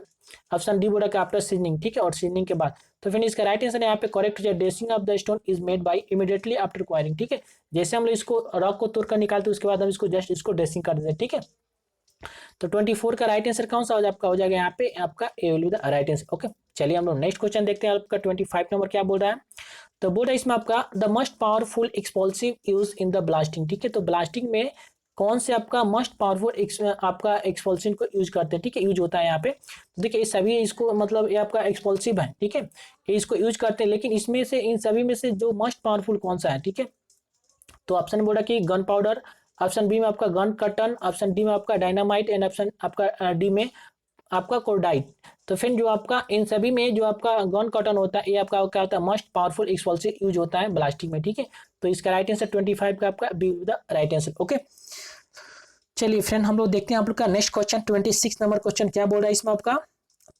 S1: ऑप्शन डी बोला कि आफ्टर सीजनिंग, ठीक है, और सीजनिंग के बाद। तो फिर इसका राइट आंसर यहाँ पे करेक्ट हो जाए, dressing of the stone is made by immediately after enquiring, ठीक है। जैसे हम लोग इसको रॉक को तोड़ कर निकालते उसके बाद हम इसको जस्ट इसको ड्रेसिंग कर देते हैं, ठीक है। तो 24 का राइट आंसर कौन सा आपका हो जाएगा यहाँ पे, आपका A will be the right answer. Okay, चलिए हम लोग नेक्स्ट क्वेश्चन देखते हैं। आपका 25 नंबर क्या बोल रहा है, तो बोल रहा है इसमें आपका the must powerful explosive use in the blasting, ठीक है। तो ब्लास्टिंग में कौन से आपका मस्ट पावरफुल आपका एक्सप्लोसिव को यूज करते हैं, ठीक है, यूज होता है यहाँ पे। तो देखिए ये सभी इसको मतलब ये आपका एक्सप्लोसिव है, ठीक है, ये इसको यूज करते हैं, लेकिन इसमें से इन सभी में से जो मस्ट पावरफुल कौन सा है, ठीक है। तो ऑप्शन बोला कि गन पाउडर, ऑप्शन बी में आपका गन कटन, ऑप्शन डी में आपका डायनामाइट एंड ऑप्शन आपका डी में आपका कोर्डाइट। तो फिर जो आपका इन सभी में जो आपका गन कॉटन होता है ये आपका क्या होता है, मस्ट पावरफुल एक्सप्लोसिव यूज होता है ब्लास्टिंग में, ठीक है। तो इसका राइट आंसर 25 का आपका B the right answer. Okay, चलिए फ्रेंड हम लोग देखते हैं आप लोग का नेक्स्ट क्वेश्चन 26 नंबर क्वेश्चन क्या बोल रहा है इसमें आपका।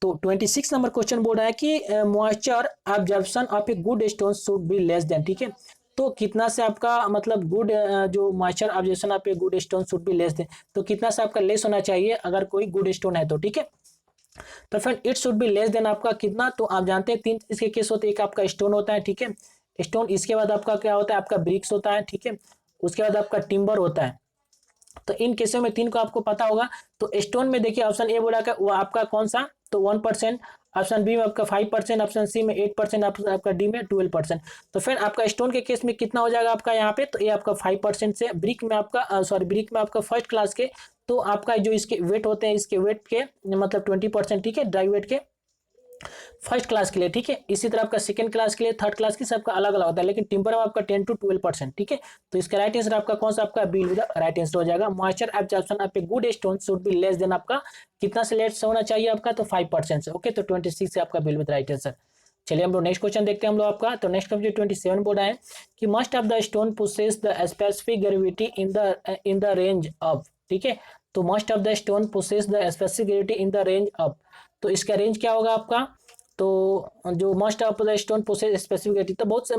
S1: तो 26 नंबर क्वेश्चन बोल रहा है कि moisture absorption of a good stone should be less than, ठीक है। तो कितना से आपका मतलब गुड जो moisture absorption of a good stone should be less than, तो कितना से आपका लेस होना चाहिए अगर कोई गुड स्टोन है तो, ठीक है। तो friend it should be less than आपका कितना, तो आप जानते हैं तीन इसके केस होते हैं, एक आपका स्टोन होता है, ठीक है, स्टोन, इसके बाद आपका क्या होता है, आपका ब्रिक्स होता है, ठीक है, उसके बाद आपका टिम्बर होता है। तो इन केसों में तीन को आपको पता होगा। तो स्टोन में देखिए ऑप्शन ए बोला वो आपका कौन सा, तो 1%, ऑप्शन बी में आपका 5%, ऑप्शन सी में 8%, आपका डी में 12%। तो फिर आपका स्टोन के केस में कितना हो जाएगा आपका यहाँ पे, तो ये आपका 5% से, ब्रिक में आपका ब्रिक में आपका फर्स्ट क्लास के, तो आपका जो इसके वेट होते हैं इसके वेट के मतलब 20%, ठीक है, ड्राई वेट के फर्स्ट क्लास के लिए, ठीक है। इसी तरह आपका सेकंड क्लास के लिए, थर्ड क्लास के सबका अलग अलग होता है, लेकिन टिम्बर में आपका 10 to 12%, ठीक है। तो इसका राइट आंसर आपका कौन सा, आपका बी विद राइट आंसर हो जाएगा। Moisture absorption of a good stone should be less than आपका कितना से लेस होना चाहिए आपका, तो 5% से। ओके, तो 26 से आपका बी विद राइट आंसर। चलिए हम लोग नेक्स्ट क्वेश्चन देखते हैं हम लोग आपका। तो नेक्स्ट क्वेश्चन 27 बोल रहा है कि most of the stone possess the specific gravity in the range of, ठीक है। तो most of the stone possess the specific gravity in the range of, तो इसका रेंज क्या होगा आपका, तो जो most of the stone possess specific gravity, तो बहुत से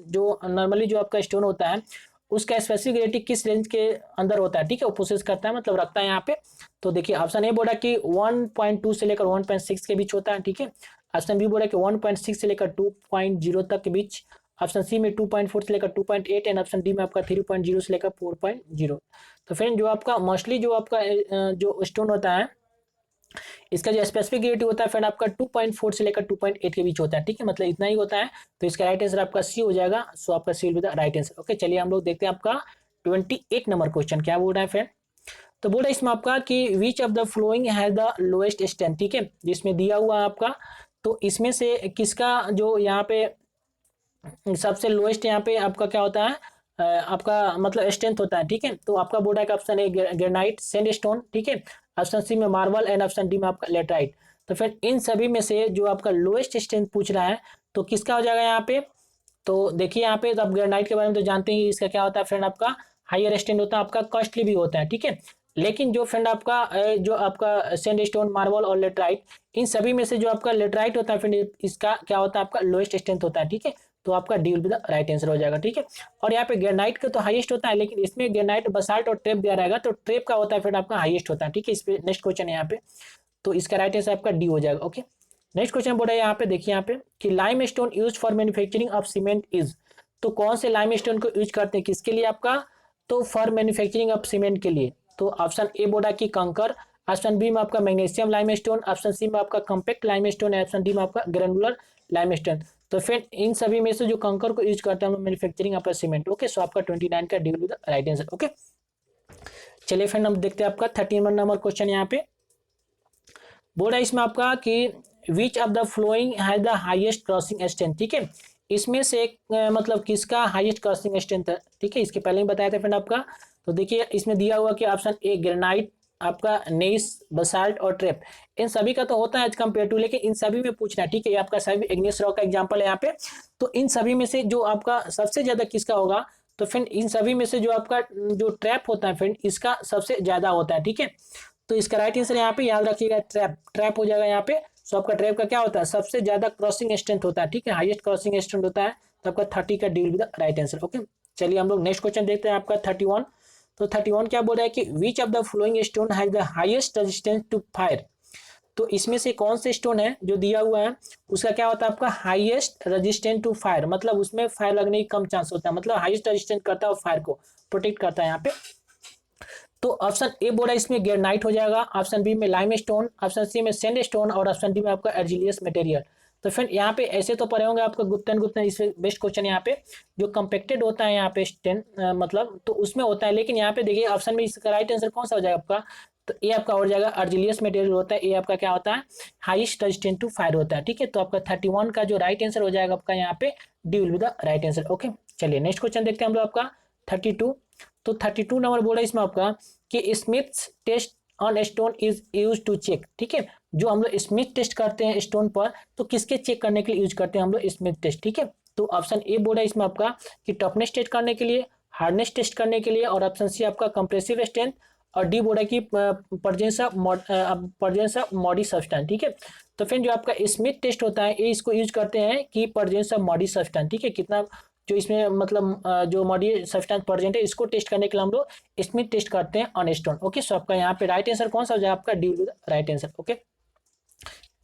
S1: जो नॉर्मली जो आपका स्टोन होता है उसका स्पेसिफिक ग्रेविटी किस रेंज के अंदर होता है, ठीक है, वो प्रोसेस करता है मतलब रखता है यहाँ पे। तो देखिए ऑप्शन ए बोला कि 1.2 से लेकर 1.6 के बीच होता है, ठीक है। ऑप्शन बी बोला कि 1.6 से लेकर 2.0 तक के बीच, ऑप्शन सी में 2.4 से लेकर 2.8 एंड ऑप्शन डी में आपका 3.0 से लेकर 4.0। तो फ्रेंड जो आपका मोस्टली जो आपका जो स्टोन होता है इसका जो स्पेसिफिक ग्रेविटी होता है फ्रेंड आपका 2.4 से लेकर 2.8 के बीच होता है, ठीक है, मतलब इतना ही होता है। तो इसका राइट आंसर आपका सी हो जाएगा। सो आपका C will be the right answer. Okay, चलिए हम लोग देखते हैं आपका 28 नंबर क्वेश्चन क्या बोल रहा है फ्रेंड। तो बोल रहा है इसमें आपका कि which of the flowing has the lowest strength, ठीक है, जिसमें दिया हुआ आपका, तो इसमें से किसका जो यहाँ पे सबसे लोएस्ट यहाँ पे आपका क्या होता है आपका मतलब स्ट्रेंथ होता है, ठीक है। तो आपका बोर्ड है ऑप्शन ए ग्रेनाइट सैंडस्टोन, ठीक है, ऑप्शन सी में मार्बल एंड ऑप्शन डी में आपका लेटराइट। तो फिर इन सभी में से जो आपका लोएस्ट स्ट्रेंथ पूछ रहा है तो किसका हो जाएगा यहाँ पे। तो देखिए यहाँ पे तो आप ग्रेनाइट के बारे में तो जानते ही, इसका क्या होता है फ्रेंड आपका हायर स्ट्रेंथ होता है, आपका कॉस्टली भी होता है, ठीक है। लेकिन जो फ्रेंड आपका जो आपका सैंडस्टोन मार्बल और लेटराइट, इन सभी में से जो आपका लेटराइट होता है फ्रेंड इसका क्या होता है आपका लोएस्ट स्ट्रेंथ होता है, ठीक है। तो आपका D will be the right answer हो जाएगा, ठीक है। और यहाँ पे ग्रेनाइट का तो हाईएस्ट होता है, लेकिन इसमें ग्रेनाइट बसाल्ट और ट्रेप दिया रहेगा, तो ट्रेप का होता है फ्रेंड आपका हाईएस्ट होता है, ठीक है। इस पे नेक्स्ट क्वेश्चन है यहाँ पे, तो इसका राइट आंसर आपका डी हो जाएगा। ओके, नेक्स्ट क्वेश्चन बोल रहा है यहाँ पे, देखिए यहाँ पे कि lime stone use for manufacturing of cement is, तो कौन से लाइम स्टोन को यूज करते हैं किसके लिए आपका, तो फॉर मैन्युफैक्चरिंग ऑफ सीमेंट के लिए। तो ऑप्शन ए बोला कि कंकर, ऑप्शन बी में आपका मैग्नीशियम लाइमस्टोन, ऑप्शन सी में आपका कॉम्पैक्ट लाइमस्टोन है, ऑप्शन डी में आपका ग्रेनुलर लाइमस्टोन। तो फिर इन सभी में से जो कंकर को यूज करते हैं हम लोग manufacturing of cement. Okay, so आपका 29 का D will be the right answer. Okay, चलिए फ्रेंड हम देखते हैं आपका 31 नंबर क्वेश्चन यहाँ पे बोल रहा है इसमें आपका कि which of the flowing has the highest crossing strength, ठीक है। इसमें से एक मतलब किसका हाईएस्ट क्रॉसिंग स्ट्रेंथ है, ठीक है, इसके पहले ही बताया था फ्रेंड आपका। तो देखिए इसमें दिया हुआ कि ऑप्शन ए ग्रेनाइट, आपका नेस, बसाल्ट और ट्रेप, इन सभी का तो होता है एज कम्पेयर टू, लेकिन इन सभी में पूछना है, ठीक है। ये आपका सभी इग्नियस रॉक का एग्जांपल है यहाँ पे। तो इन सभी में से जो आपका सबसे ज्यादा किसका होगा, तो फ्रेंड इन सभी में से जो आपका जो ट्रैप होता है फ्रेंड इसका सबसे ज्यादा होता है, ठीक है। तो इसका राइट आंसर यहाँ पे याद रखिएगा ट्रैप हो जाएगा यहाँ पे। सो आपका ट्रैप का क्या होता है, सबसे ज्यादा क्रॉसिंग स्ट्रेंथ होता है, ठीक है, हाईएस्ट क्रॉसिंग स्ट्रेंथ होता है। तो आपका 30 का D will be the right answer. Okay, चलिए हम लोग नेक्स्ट क्वेश्चन देखते हैं आपका 31। तो 31 क्या बोल रहा है कि which of the following stone has the highest resistance to fire. तो इसमें से कौन से स्टोन है जो दिया हुआ है उसका क्या होता है आपका हाईएस्ट रेजिस्टेंट टू फायर, मतलब उसमें फायर लगने की कम चांस होता है, मतलब हाईएस्ट रेजिस्टेंट करता है और फायर को प्रोटेक्ट करता है यहाँ पे। तो ऑप्शन ए बोला इसमें ग्रेनाइट हो जाएगा, ऑप्शन बी में लाइम स्टोन, ऑप्शन सी में सैंड स्टोन और ऑप्शन डी में आपका एर्जिलियस मटेरियल। तो फ्रेंड यहाँ पे ऐसे तो पढ़े होंगे आपका गुप्तन गुप्तन, इसमें बेस्ट क्वेश्चन यहाँ पे जो कंपेक्टेड होता है यहाँ पे स्टेन मतलब तो उसमें होता है, लेकिन यहाँ पे देखिए ऑप्शन में इसका राइट आंसर कौन सा हो जाएगा आपका, तो ए आपका हो जाएगा अर्जिलियस मटेरियल होता है, ए आपका क्या होता है हाईएस्ट रेजिस्टेंट टू फायर होता है। ठीक है, तो आपका 31 का जो राइट आंसर हो जाएगा आपका यहाँ पे D will be the right answer. Okay, चलिए नेक्स्ट क्वेश्चन देखते हैं हम लोग आपका 32। तो 32 नंबर बोला इसमें आपका कि Smith's test on stone is use to check. ठीक है, जो हम लोग स्मिथ टेस्ट करते हैं स्टोन पर तो किसके चेक करने के लिए यूज करते हैं हम लोग स्मिथ टेस्ट। ठीक है, तो ऑप्शन ए बोला इसमें आपका कि टफनेस टेस्ट करने के लिए, हार्डनेस टेस्ट करने के लिए, और ऑप्शन सी आपका कंप्रेसिव स्ट्रेंथ, और डी बोला कि प्रेजेंस ऑफ मॉडी सब्सटेंस। ठीक है, तो फिर जो आपका स्मिथ टेस्ट होता है ये इसको यूज करते हैं कि प्रेजेंस ऑफ मॉडी सब्सटेंस। ठीक है, कितना जो इसमें मतलब जो मॉडी सब्सटेंस प्रेजेंट है इसको टेस्ट करने के लिए हम लोग स्मिथ टेस्ट करते हैं ऑन स्टोन। ओके, सो आपका यहाँ पे राइट आंसर कौन सा हो जाएगा आपका डी राइट आंसर। ओके,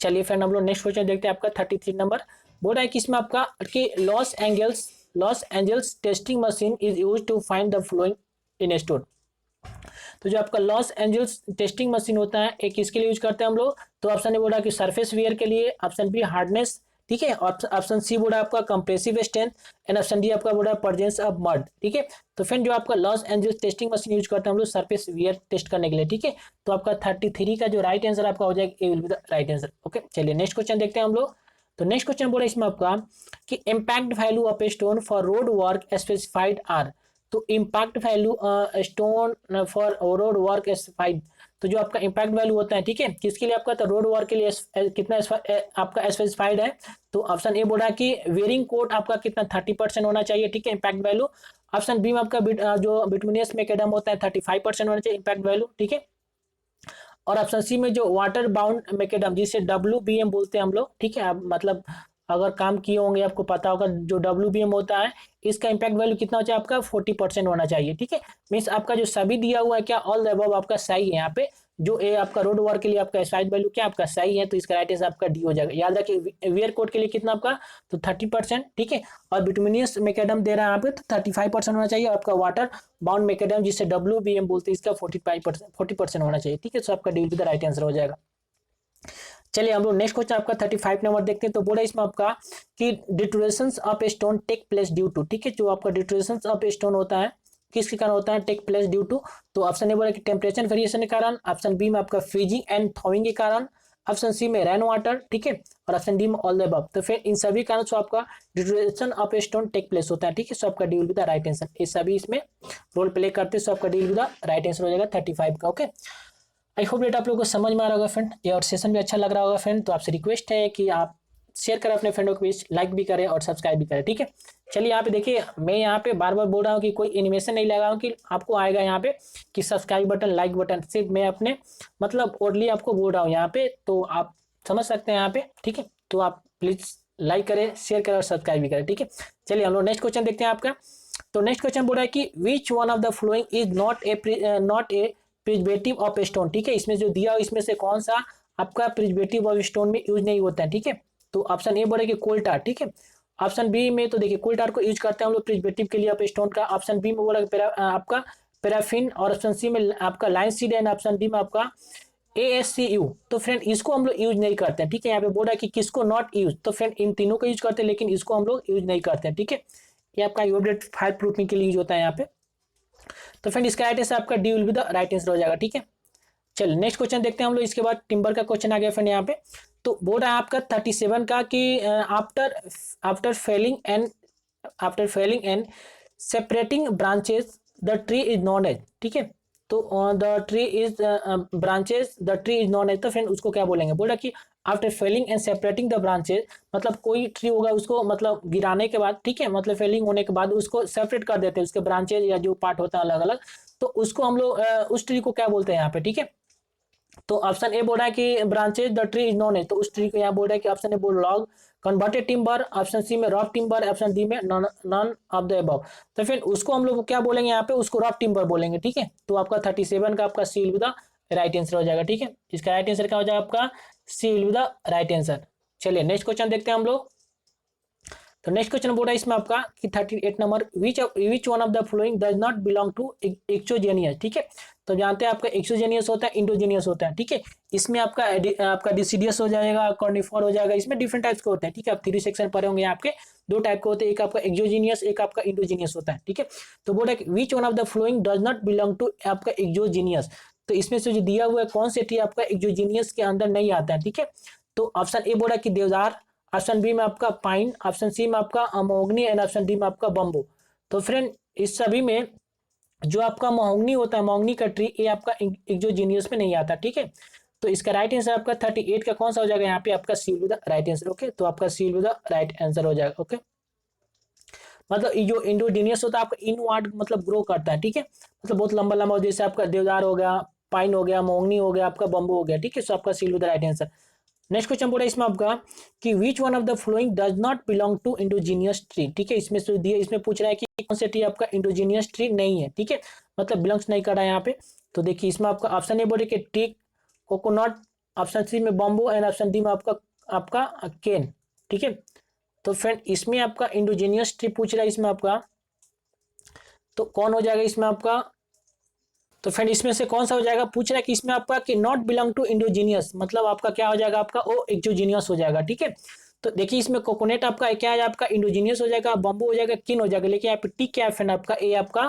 S1: चलिए फ्रेंड हम लोग नेक्स्ट क्वेश्चन देखते हैं आपका 33 नंबर। बोल रहा है कि इसमें आपका कि Los Angeles testing machine is use to find the flowing in stone. तो जो आपका लॉस एंजल्स टेस्टिंग मशीन होता है एक किसके लिए यूज करते हैं हम लोग, तो ऑप्शन ए बोला कि सरफेस वियर के लिए, ऑप्शन बी हार्डनेस, ठीक है, ऑप्शन सी बोला आपका compressive strength, and option D आपका बोला प्रेजेंस ऑफ मड। ठीक है, तो फिर जो आपका loss Angeles testing machine use करते हैं हम लोग सरफेस वियर टेस्ट करने के लिए। ठीक है, तो आपका 33 का जो राइट आंसर आपका हो जाएगा A will be the right answer. Okay, चलिए नेक्स्ट क्वेश्चन देखते हैं हम लोग। तो नेक्स्ट क्वेश्चन बोला इसमें आपका कि impact value of a stone for road work specified are. तो impact value stone for road work specified, तो जो आपका इम्पैक्ट वैल्यू होता है ठीक है किसके लिए आपका, तो रोड वर्क के लिए कितना आपका स्पेसिफाइड है। तो ऑप्शन ए बोला कि वेरिंग कोट आपका कितना 30% होना चाहिए। ठीक है, इम्पैक्ट वैल्यू। ऑप्शन बी में आपका जो बिटुमिनियस मेकेडम होता है 35% होना चाहिए इम्पैक्ट वैल्यू। ठीक है, और ऑप्शन सी में जो वाटर बाउंड मेकेडम जिसे WBM बोलते हैं हम लोग। ठीक है, आप मतलब अगर काम किए होंगे आपको पता होगा जो WBM होता है इसका इम्पैक्ट वैल्यू कितना हो चाहिए आपका 40% होना चाहिए। ठीक है, मीन्स आपका जो सभी दिया हुआ है क्या ऑल द अबव आपका सही है। यहाँ पे जो ए आपका रोड वर्क के लिए आपका स्पाइस वैल्यू क्या आपका सही है, तो इसका राइट आंसर आपका डी हो जाएगा। याद रखिए वेयर कोड के लिए कितना आपका, तो 30%। ठीक है, और बिटुमिनियस मेकेडम दे रहा है यहाँ पे तो 35% होना चाहिए। आपका वाटर बाउंड मेकेडम जिसे WBM बोलते हैं इसका 40% होना चाहिए। ठीक है, तो आपका D will the right answer हो जाएगा। चलिए हम लोग नेक्स्ट क्वेश्चन आपका 35 नंबर देखते हैं। तो बोला इसमें आपका कि deteriorations of a stone take place due to. ठीक है, जो आपका डिटोरेशंस ऑफ ए स्टोन होता है किसके कारण होता है, टेक प्लेस ड्यू टू। तो ऑप्शन ए बोला कि टेम्परेचर वेरिएशन के कारण, ऑप्शन बी में आपका फ्रीजिंग एंड थॉविंग के कारण, ऑप्शन सी में रेन वाटर, ठीक है, और ऑप्शन डी में ऑल द अबव। तो फिर इन सभी कारण से आपका deterioration of a stone take place होता है। ठीक है, सो आपका D will be the right answer. ये सभी इसमें रोल प्ले करते हैं, सो आपका D will be the right answer हो जाएगा 35 का। ओके, आई होप डेट आप लोगों को समझ में आ रहा होगा फ्रेंड, ये और सेशन भी अच्छा लग रहा होगा फ्रेंड। तो आपसे रिक्वेस्ट है कि आप शेयर करें अपने फ्रेंडों के बीच, लाइक भी करें और सब्सक्राइब भी करें। ठीक है, चलिए यहाँ पे देखिए मैं यहाँ पे बार बार बोल रहा हूँ कि कोई एनिमेशन नहीं लगा हूँ कि आपको आएगा यहाँ पे कि सब्सक्राइब बटन लाइक बटन, सिर्फ मैं अपने मतलब ओडली आपको बोल रहा हूँ यहाँ पे, तो आप समझ सकते हैं यहाँ पे। ठीक है, तो आप प्लीज लाइक करें, शेयर करें और सब्सक्राइब भी करें। ठीक है, चलिए हम लोग नेक्स्ट क्वेश्चन देखते हैं आपका। तो नेक्स्ट क्वेश्चन बोल रहा है कि which one of the following is not a preservative of stone. ठीक है, इसमें जो दिया हो इसमें से कौन सा आपका प्रिजर्वेटिव ऑफ स्टोन में यूज नहीं होता है। ठीक है, तो ऑप्शन ए बोले कि कोल टार। ठीक है, ऑप्शन बी में तो देखिए कोल टार को यूज करते हैं हम लोग प्रिजर्वेटिव के लिए आप स्टोन का। ऑप्शन बी में बोला आपका पैराफिन, और ऑप्शन सी में आपका line seed, and option D में आपका ASCU। तो फ्रेंड इसको हम लोग यूज नहीं करते हैं। ठीक है, यहाँ पे बोल रहा है कि किसको नॉट यूज, तो फ्रेंड इन तीनों को यूज करते हैं लेकिन इसको हम लोग यूज नहीं करते हैं। ठीक है, ये आपका यूबलेट फायर प्रूफिंग के लिए यूज होता है यहाँ पे। तो फ्रेंड इसका राइट आंसर आपका D will be the right answer हो जाएगा। ठीक है, चलिए नेक्स्ट क्वेश्चन देखते हैं हम लोग। इसके बाद टिम्बर का क्वेश्चन आ गया फ्रेंड यहाँ पे। तो बोल रहा है आपका 37 का कि after felling and separating branches the tree is known as. ठीक है, तो the tree is branches the tree is known as, तो फ्रेंड उसको क्या बोलेंगे। बोल रहा कि after felling and separating the branches, मतलब कोई ट्री होगा उसको मतलब गिराने के बाद, ठीक है, मतलब फेलिंग होने के बाद उसको सेपरेट कर देते हैं, उसके ब्रांचेज या जो पार्ट होता है अलग अलग, तो उसको हम लोग उस ट्री को क्या बोलते हैं यहाँ पे। ठीक है, तो ऑप्शन ए बोल रहा है कि branches the tree is known as, तो उस ट्री को यहाँ बोल रहा है कि ऑप्शन ए बोल log converted timber, option C में रॉफ टिम्बर, ऑप्शन डी में नॉन ऑफ द अबव। तो फिर उसको हम लोग क्या बोलेंगे यहाँ पे, उसको रॉफ टिम्बर बोलेंगे। ठीक है, तो आपका 37 का आपका C will be the right answer हो जाएगा। ठीक है, इसका राइट आंसर क्या हो जाएगा आपका C will be the right answer. चलिए नेक्स्ट क्वेश्चन देखते हैं हम लोग। तो नेक्स्ट क्वेश्चन बोल रहा है इसमें आपका कि 38 number, which one of the following does not belong to exogenous. ठीक है, तो जानते हैं आपका एक्सोजेनियस होता है, इंडोजेनियस होता है। ठीक है, इसमें आपका आपका डिसिडियस हो जाएगा, कॉर्निफोर हो जाएगा, इसमें डिफरेंट टाइप्स के होते हैं। ठीक है, आप 3 सेक्शन पढ़े होंगे, आपके 2 टाइप के होते हैं, एक आपका एक्सोजेनियस, एक आपका इंडोजेनियस होता है। ठीक है, तो बोल रहा है which one of the following does not belong to आपका एक्सोजेनियस। तो इसमें से जो दिया हुआ है कौन से ट्री आपका एक्सोजेनियस के अंदर नहीं आता है। ठीक है, तो ऑप्शन ए बोल रहा है कि देवदार, ऑप्शन बी में आपका पाइन, ऑप्शन सी में आपका महोगनी एंड ऑप्शन डी में आपका बम्बू। तो फ्रेंड इस सभी में जो आपका महोगनी होता है, महोगनी का ट्री, ये आपका एक्सोजेनियस में नहीं आता। ठीक है, तो इसका राइट आंसर आपका 38 का कौन सा हो जाएगा यहाँ पे, आपका C will be the right answer. Okay, तो आपका C will be the right answer हो जाएगा। ओके, मतलब जो इंडोजीनियस होता है आपका इनवर्ड मतलब ग्रो करता है। ठीक है, मतलब बहुत लंबा लंबा, जैसे आपका देवदार हो गया, पाइन हो गया, महोगनी हो गया, आपका बम्बू हो गया। ठीक है, सो आपका C will be the right answer. Next question बोला इसमें आपका कि which one of the following does not belong to endogenous tree. ठीक है, इसमें से दिए, इसमें पूछ रहा है कि कौन से ट्री आपका इंडोजीनियस ट्री नहीं है। ठीक है, मतलब बिलोंग्स नहीं कर रहा है यहाँ पे। तो देखिए इसमें आपका ऑप्शन ए बोले कि टीक, कोकोनट, ऑप्शन सी में बम्बू एंड ऑप्शन डी में आपका आपका केन। ठीक है, तो फ्रेंड इसमें आपका इंडोजीनियस ट्री पूछ रहा है इसमें आपका, तो कौन हो जाएगा इसमें आपका, तो फ्रेंड इसमें से कौन सा हो जाएगा, पूछ रहा है कि इसमें आपका कि नॉट बिलोंग टू इंडोजीनियस, मतलब आपका क्या हो जाएगा, आपका ओ एक्सोजीनियस हो जाएगा। ठीक है, तो देखिए इसमें कोकोनेट आपका क्या है, आपका इंडोजीनियस हो जाएगा, बम्बू हो जाएगा, किन हो जाएगा, लेकिन यहाँ पे टिक क्या है फ्रेंड आपका, ए आपका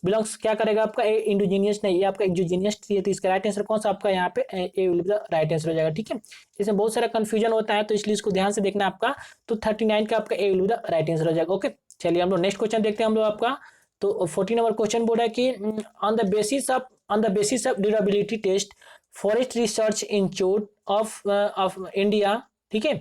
S1: बिलोंग्स क्या करेगा, आपका ए इंडोजीनियस नहीं, ये आपका एक्सोजीनियस ट्री है। तो इसका राइट आंसर कौन सा आपका यहाँ पे A will be the right answer हो जाएगा। ठीक है, इसमें बहुत सारा कंफ्यूजन होता है, तो इसलिए इसको ध्यान से देखना आपका। तो 39 का आपका A will be the right answer हो जाएगा। ओके, चलिए हम लोग नेक्स्ट क्वेश्चन देखते हैं हम लोग आपका। तो 14 नंबर क्वेश्चन बोल रहा है कि on the basis of durability test Forest Research Institute of India, ठीक है,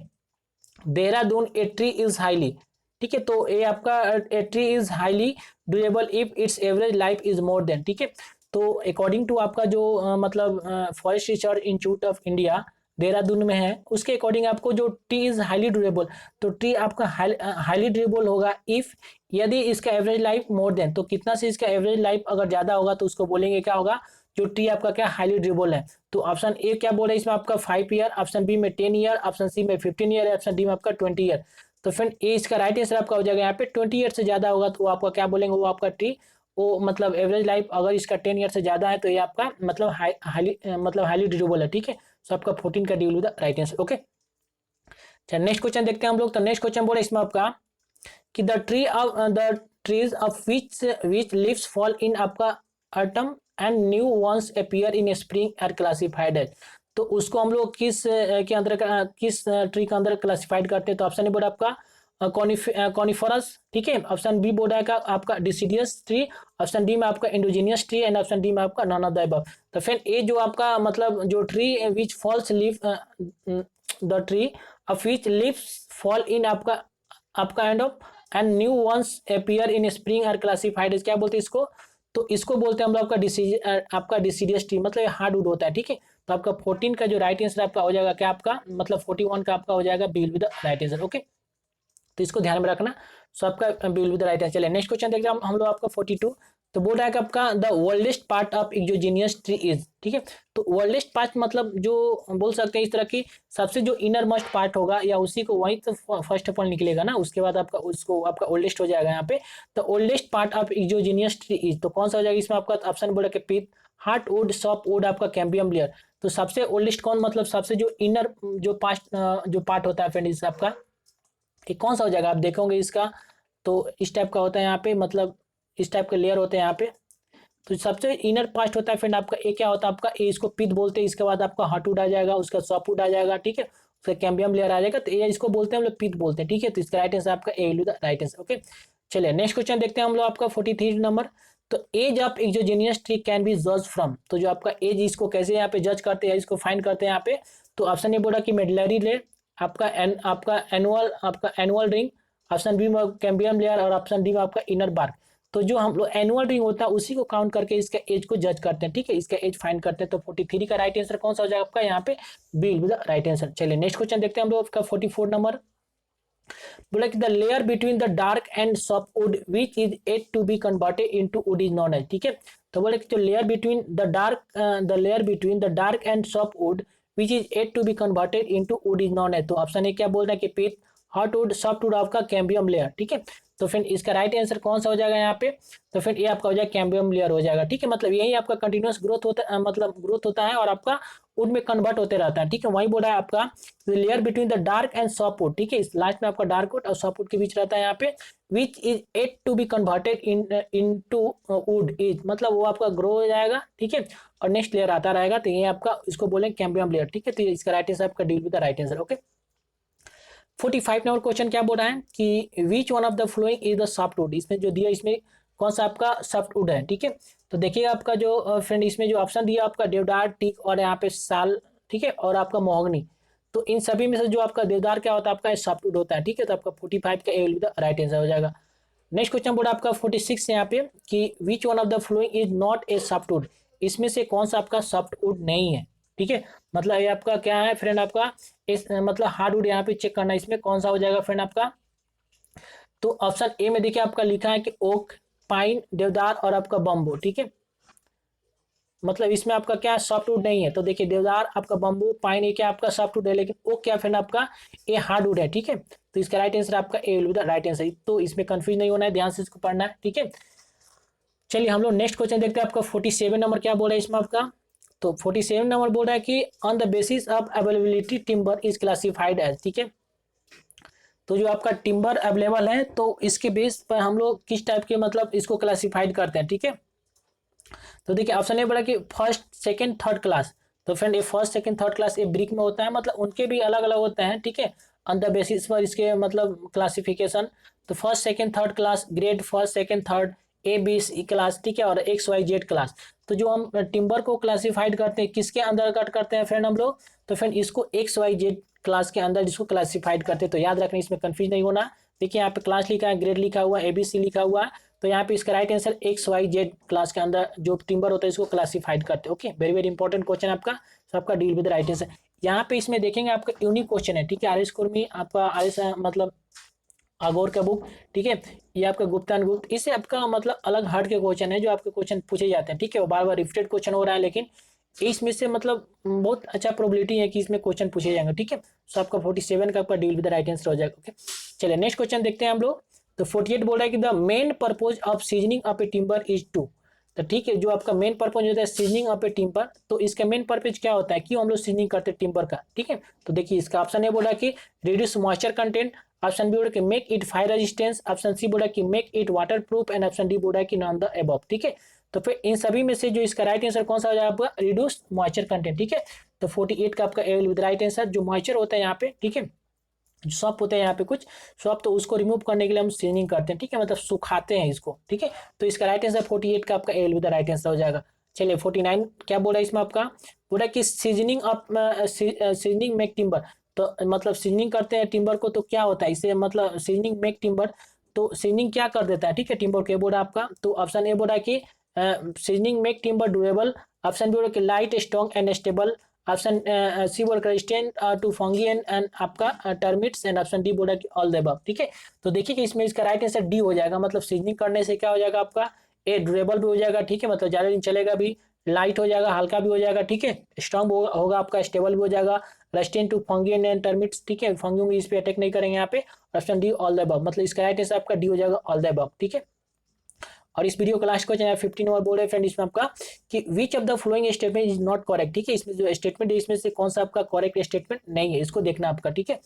S1: Dehradun, a tree is highly, ठीक है, तो ये आपका a tree is highly durable if its average life is more than. ठीक है, तो अकॉर्डिंग टू आपका जो मतलब Forest Research Institute of India Dehradun में है, उसके अकॉर्डिंग आपको जो ट्री इज हाईली ड्यूरेबल, तो ट्री आपका हाईली ड्यूरेबल होगा इफ, यदि इसका एवरेज लाइफ मोर देन, तो कितना से इसका एवरेज लाइफ अगर ज्यादा होगा तो उसको बोलेंगे क्या होगा, जो ट्री आपका क्या हाईली ड्यूरेबल है। तो ऑप्शन ए क्या बोल रहा है इसमें आपका 5 ईयर, ऑप्शन बी में 10 ईयर, ऑप्शन सी में 15 ईयर, ऑप्शन डी में आपका 20 ईयर। तो फ्रेंड ए इसका राइट आंसर आपका हो जाएगा यहाँ पे 20 ईयर से ज्यादा होगा तो आपका क्या बोलेंगे, वो आपका ट्री, वो मतलब एवरेज लाइफ अगर इसका 10 ईयर से ज्यादा है तो ये आपका मतलब हाईली ड्यूरेबल है। ठीक है, सो आपका 14 का D will be the right answer. Okay, चलिए नेक्स्ट क्वेश्चन देखते हैं हम लोग। तो नेक्स्ट क्वेश्चन बोल रहे इसमें आपका कि the trees of which leaves fall in आपका autumn and new ones appear in spring are classified as. तो उसको हम लोग किस के अंदर किस ट्री के अंदर क्लासिफाइड करते हैं। तो ऑप्शन ए बोर्ड आपका कॉनिफरस, ठीक है, ऑप्शन बी बोर्ड है आपका डिसिडियस ट्री, ऑप्शन डी में आपका endogenous tree and option D में आपका नॉन ऑफ द अबव। तो फ्रेंड ए जो आपका मतलब जो tree which falls leave the tree of which leaves fall in आपका end of and new ones appear in spring are classified as, क्या बोलते हैं इसको, तो इसको बोलते हैं हम लोग आपका डिसीडियस ट्री, मतलब हार्डवुड होता है। ठीक है, तो आपका 14 का जो राइट आंसर आपका हो जाएगा क्या, आपका मतलब 41 का आपका हो जाएगा B will be the right answer. Okay, तो इसको ध्यान में रखना। सो आपका B will be the right answer. चलिए नेक्स्ट क्वेश्चन देखते हैं हम लोग आपका 42। तो बोल रहा है कि आपका the oldest part of exogenous tree is, ठीक है, तो वर्ल्डेस्ट पार्ट मतलब जो बोल सकते हैं इस तरह की सबसे जो इनर मोस्ट पार्ट होगा या उसी को वहीं तो फर्स्ट ऑफ ऑल निकलेगा ना, उसके बाद आपका उसको आपका ओल्डेस्ट हो जाएगा यहाँ पे। तो oldest part of exogenous tree is, तो कौन सा हो जाएगा इसमें आपका ऑप्शन बोला कि पीट, हार्ट वुड, सॉफ्ट वुड, आपका कैम्बियम लेयर। तो सबसे ओल्डेस्ट कौन, मतलब सबसे जो इनर जो पार्ट होता है फ्रेंड आपका, ये कौन सा हो जाएगा, आप देखोगे इसका तो इस टाइप का होता है यहाँ पे, मतलब इस टाइप के लेयर होते हैं यहाँ पे। तो सबसे इनर पार्ट होता है फ्रेंड आपका ए, क्या होता है आपका ए, इसको पित बोलते हैं, इसके बाद आपका हार्टवुड आ जाएगा, उसका सॉफ्टवुड आ जाएगा, ठीक है, फिर कैम्बियम लेयर आ जाएगा, तो ये इसको बोलते हैं हम लोग पित बोलते हैं। ठीक है, तो इसका राइट आंसर आपका A will be the right answer. Okay, चलिए नेक्स्ट क्वेश्चन देखते हैं हम लोग आपका 43 नंबर। तो age of exogenous tree can be जज फ्रॉम, तो जो आपका एज इसको कैसे यहाँ पे जज करते हैं, इसको फाइंड करते हैं यहाँ पे। तो ऑप्शन ए बोला कि मेडलरी लेयर, आपका एनुअल रिंग, ऑप्शन बी में कैम्बियम लेयर और ऑप्शन डी में आपका इनर बार्क। तो जो हम लोग एनुअल रिंग होता है उसी को काउंट करके इसका एज को जज करते हैं। ठीक है, इसका एज फाइंड करते हैं। तो 43 का राइट आंसर कौन सा हो जाएगा आपका यहाँ पे, B will be the right answer. चलिए नेक्स्ट क्वेश्चन देखते हैं हम लोग आपका 44 नंबर। बोला कि the layer between the dark and soft wood which is yet to be converted into wood is known as, ठीक है, तो बोले कि जो layer between the dark and soft wood which is yet to be converted into wood is known है। तो option A क्या बोल रहा है कि पिट हॉट वुड सॉफ्ट वुड आपका कैम्बियम लेयर, ठीक है। तो फिर इसका राइट आंसर कौन सा हो जाएगा यहाँ पे, तो फिर ये आपका हो जाएगा कैम्बियम लेयर हो जाएगा, ठीक है। मतलब यही आपका कंटिन्यूअस ग्रोथ होता है, मतलब ग्रोथ होता है और आपका वुड में कन्वर्ट होते रहता है, ठीक है। वही बोल रहा है आपका layer between the dark and soft wood, ठीक है। इस लास्ट में आपका डार्क वुड और सॉफ्ट वुड के बीच रहता है यहाँ पे, which is yet to be converted into wood is, मतलब वो आपका ग्रो हो जाएगा, ठीक है। और नेक्स्ट लेयर आता रहेगा, तो ये आपका इसको बोलेंगे कैम्बियम लेयर, ठीक है। तो इसका राइट आंसर आपका deal with the right answer, okay. 45 number question क्या बोल रहा है कि which one of the following is the soft wood, इसमें जो दिया इसमें कौन सा आपका सॉफ्ट वुड है, ठीक है। तो देखिए आपका जो फ्रेंड इसमें जो ऑप्शन दिया आपका देवदार, टीक और यहाँ पे साल, ठीक है, और आपका मोहगनी। तो इन सभी में से जो आपका देवदार क्या होता है आपका सॉफ्ट वुड होता है, ठीक है। तो आपका 45 का A will be the right answer हो जाएगा। नेक्स्ट क्वेश्चन बोला आपका 46 यहाँ पे कि which one of the following is not a soft wood, इसमें से कौन सा आपका सॉफ्ट वुड नहीं है, ठीक है। मतलब ये आपका क्या है फ्रेंड, आपका इस मतलब हार्डवुड यहाँ पे चेक करना है, इसमें कौन सा हो जाएगा फ्रेंड आपका। तो ऑप्शन ए में देखिए आपका लिखा है कि ओक, पाइन, देवदार और आपका बम्बू, ठीक है। मतलब इसमें आपका क्या सॉफ्टवुड नहीं है। तो देखिए देवदार, आपका बम्बू, पाइन, ये क्या आपका सॉफ्टवुड है, लेकिन ओक क्या फ्रेंड आपका ये हार्डवुड है, ठीक है। तो इसका राइट आंसर आपका A will be the right answer. तो इसमें कंफ्यूज नहीं होना है, ध्यान से इसको पढ़ना है, ठीक है। चलिए हम लोग नेक्स्ट क्वेश्चन देखते हैं। आपका 47 नंबर क्या बोल रहा है इसमें आपका, तो 47 नंबर बोल रहा है कि on the basis of availability timber is classified as, ठीक है। तो जो आपका टिम्बर अवेलेबल है तो इसके बेस पर हम लोग किस टाइप के मतलब इसको क्लासिफाइड करते हैं, ठीक है। तो देखिए ऑप्शन ए बोला कि फर्स्ट सेकंड थर्ड क्लास। तो फ्रेंड ये फर्स्ट सेकंड थर्ड क्लास ये ब्रिक में होता है, मतलब उनके भी अलग अलग होते हैं, ठीक है। ऑन द बेसिस पर इसके मतलब क्लासिफिकेशन, तो first second third class, grade first second third, A B C class, ठीक है, और एक्स वाई जेड क्लास। तो जो हम टिम्बर को क्लासिफाइड करते हैं किसके अंतर्गत करते हैं फ्रेंड हम लोग, तो फ्रेंड इसको एक्स वाई जेड क्लास के अंदर जिसको क्लासिफाइड करते हैं। तो याद रखना, इसमें कंफ्यूज नहीं होना। देखिए यहाँ पे क्लास लिखा है, ग्रेड लिखा हुआ है, एबीसी लिखा हुआ है। तो यहाँ पे इसका right answer X Y Z class के अंदर जो टिम्बर होता है इसको क्लासिफाइड करते हैं, okay. Very very important question आपका, तो आपका डील विद राइट आंसर। यहाँ पे इसमें देखेंगे आपका यूनिक क्वेश्चन है, ठीक है। आर स्कोर में आपका आर मतलब अगोर का बुक, ठीक है। ये आपका गुप्तान गुप्त, इससे आपका मतलब अलग हट के क्वेश्चन है जो आपके क्वेश्चन पूछे जाते हैं, ठीक है। वो बार बार रिपीटेड क्वेश्चन हो रहा है, लेकिन इसमें से मतलब बहुत अच्छा प्रोबेबिलिटी है कि इसमें क्वेश्चन पूछे जाएंगे, ठीक है। सो आपका 47 का आपका डील विद राइट आंसर हो जाएगा, ओके। चलिए नेक्स्ट क्वेश्चन देखते हैं हम लोग। तो 48 बोल रहा है कि the main purpose of seasoning of a timber is to, तो ठीक है, जो आपका मेन पर्पज होता है सीजनिंग ऑफ ए टिम्बर, तो इसका मेन पर्पज क्या होता है, क्यों हम लोग सीजनिंग करते हैं टिम्बर का, ठीक है। तो देखिए इसका ऑप्शन ए बोला कि reduce moisture content, option B बोला कि make it fire resistance, option C बोला कि make it waterproof, and option D बोला कि नॉन द अबव, ठीक है। तो फिर इन सभी में से जो इसका राइट आंसर कौन सा हो जाएगा आपका, रिड्यूस मॉइस्चर कंटेंट, ठीक है। तो 48 का आपका ए विद राइट आंसर, जो मॉइस्चर होता है यहाँ पे, ठीक है, सॉप होते हैं यहाँ पे कुछ सॉप, तो उसको रिमूव करने के लिए हम सीजनिंग करते हैं, ठीक है, मतलब सुखाते हैं इसको, ठीक है। तो इसका राइट आंसर 48 का आपका A will be the right answer हो जाएगा। चलिए 49 क्या बोला इसमें आपका, बोला कि seasoning of seasoning make timber, तो मतलब सीजनिंग करते हैं टिम्बर को, तो क्या होता है इससे, मतलब सीजनिंग मेक टिम्बर, तो सीजनिंग क्या कर देता है, ठीक है, टिम्बर के बोला आपका। तो ऑप्शन ए बोला कि seasoning make timber durable, option B बोला कि light strong and stable, option C बोल रेजिस्टेंट टू फंगी एंड आपका टर्मिट्स, एंड ऑप्शन डी बोला कि ऑल द अबव, ठीक है। तो देखिए कि इसमें इसका राइट आंसर डी हो जाएगा, मतलब सीजनिंग करने से क्या हो जाएगा आपका, ए ड्यूरेबल भी हो जाएगा, ठीक है, मतलब ज़्यादा दिन चलेगा भी, लाइट हो जाएगा, हल्का भी हो जाएगा, ठीक है, स्ट्रॉन्ग होगा आपका, स्टेबल भी हो जाएगा, resistant to fungi and termites, ठीक है, फंगी इस पर अटैक नहीं करेंगे यहाँ पे, option D all the above, मतलब इसका राइट आंसर आपका डी हो जाएगा ऑल द अबव, ठीक है। और इस वीडियो का लास्ट क्वेश्चन है 15 नंबर बोल रहे फ्रेंड इसमें आपका कि which of the following statement is not correct, ठीक है। इसमें जो स्टेटमेंट है इसमें से कौन सा आपका करेक्ट स्टेटमेंट नहीं है, इसको देखना आपका, ठीक है।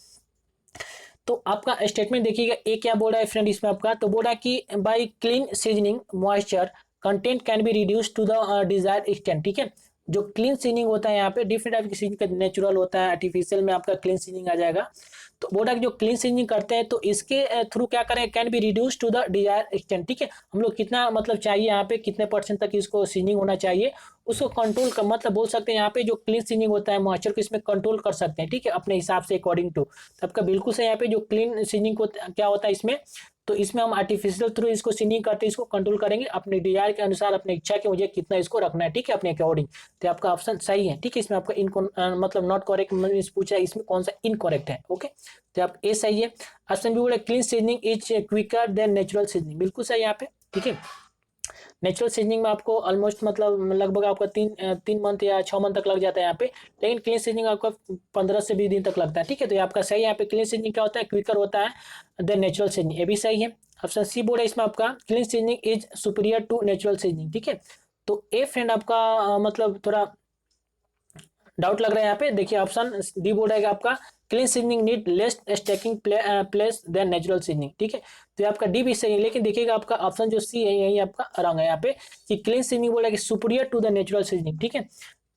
S1: तो आपका स्टेटमेंट देखिएगा, ए क्या बोल रहा है फ्रेंड इसमें आपका, तो बोल रहा है कि by kiln seasoning moisture content can be reduce to the desire extent, ठीक है। जो क्लीन सीजनिंग होता है यहाँ पे डिफरेंट टाइप की सीजनिंग का, नेचुरल होता है, आर्टिफिशियल में आपका क्लीन सीजनिंग आ जाएगा। तो बोल रहा है कि जो क्लीन सीजनिंग करते हैं तो इसके थ्रू क्या करें, can be reduce to the desire extent, ठीक है। हम लोग कितना मतलब चाहिए यहाँ पे कितने % तक इसको सीजनिंग होना चाहिए, उसको कंट्रोल कर, मतलब बोल सकते हैं यहाँ पे जो क्लीन सीजनिंग होता है मॉइस्चर को इसमें कंट्रोल कर सकते हैं, ठीक है, अपने हिसाब से अकॉर्डिंग टू। तो आपका बिल्कुल से यहाँ पे जो क्लीन सीजनिंग को क्या होता है इसमें, तो इसमें हम आर्टिफिशियल थ्रू इसको सीजनिंग करते हैं, इसको कंट्रोल करेंगे अपने डिजायर के अनुसार, अपनी इच्छा के मुझे कितना इसको रखना है, ठीक है, अपने अकॉर्डिंग। तो आपका ऑप्शन सही है, ठीक है। इसमें आपका मतलब नॉट करेक्ट पूछा है, इसमें कौन सा इनकरेक्ट है, ओके। तो आप ए सही है। ऑप्शन बी बोला kiln seasoning is quicker than natural seasoning, बिल्कुल सही यहाँ पे, ठीक है। नेचुरल सीजनिंग में आपको ऑलमोस्ट मतलब लगभग आपका 3 मंथ या 6 मंथ तक लग जाता है यहाँ पे, लेकिन क्लीन सीजनिंग आपका 15 से 20 दिन तक लगता है। ठीक है, तो ये आपका सही है। यहाँ पे क्लीन सीजनिंग क्या होता है, क्विकर होता है देन नेचुरल सीजनिंग, ये भी सही है। ऑप्शन सी बोर्ड है इसमें आपका, kiln seasoning is superior to natural seasoning. ठीक है, तो ए फ्रेंड आपका मतलब थोड़ा डाउट लग रहा है यहाँ पे, देखिए ऑप्शन डी बोर्ड है आपका, kiln seasoning need less stacking place than natural seasoning. ठीक है, तो ये आपका डी भी सही है, लेकिन देखिएगा आपका ऑप्शन जो सी है यही आपका रॉन्ग है यहाँ पे, कि क्लीन सीजनिंग बोला कि superior to the natural seasoning. ठीक है,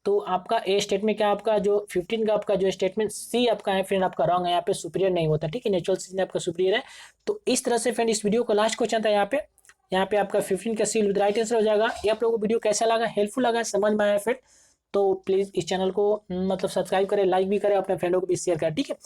S1: तो आपका ए स्टेटमेंट क्या आपका जो 15 का आपका जो स्टेटमेंट सी आपका है फ्रेंड आपका रॉन्ग है, यहाँ पे सुपीरियर नहीं होता। ठीक है, नेचुरल सीजनिंग आपका सुपीरियर है। तो इस तरह से फ्रेंड इस वीडियो का लास्ट क्वेश्चन था यहाँ पे आपका 15 का सी विद राइट आंसर हो जाएगा। ये आप लोगों को वीडियो कैसा लगा, हेल्पफुल लगा, समझ में आया फ्रेंड, तो प्लीज़ इस चैनल को मतलब सब्सक्राइब करें, लाइक भी करें, अपने फ्रेंडों को भी शेयर करें। ठीक है,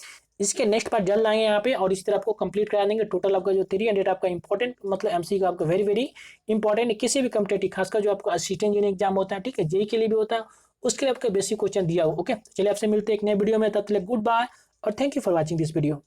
S1: इसके नेक्स्ट पार्ट जल्द आएंगे यहाँ पे, और इस तरह आपको कंप्लीट करा देंगे। टोटल आपका जो 300 आपका इंपॉर्टेंट मतलब एमसी का आपका वेरी वेरी इंपॉर्टेंट, किसी भी कॉम्पिटेटिव खासकर जो आपका असिस्टेंट इंजीनियर एग्जाम होता है, ठीक है, जेई के लिए भी होता है, उसके लिए आपका बेसिक क्वेश्चन दिया हो। ओके, चलिए आपसे मिलते हैं एक नए वीडियो में, तब तक गुड बाय और thank you for watching this video.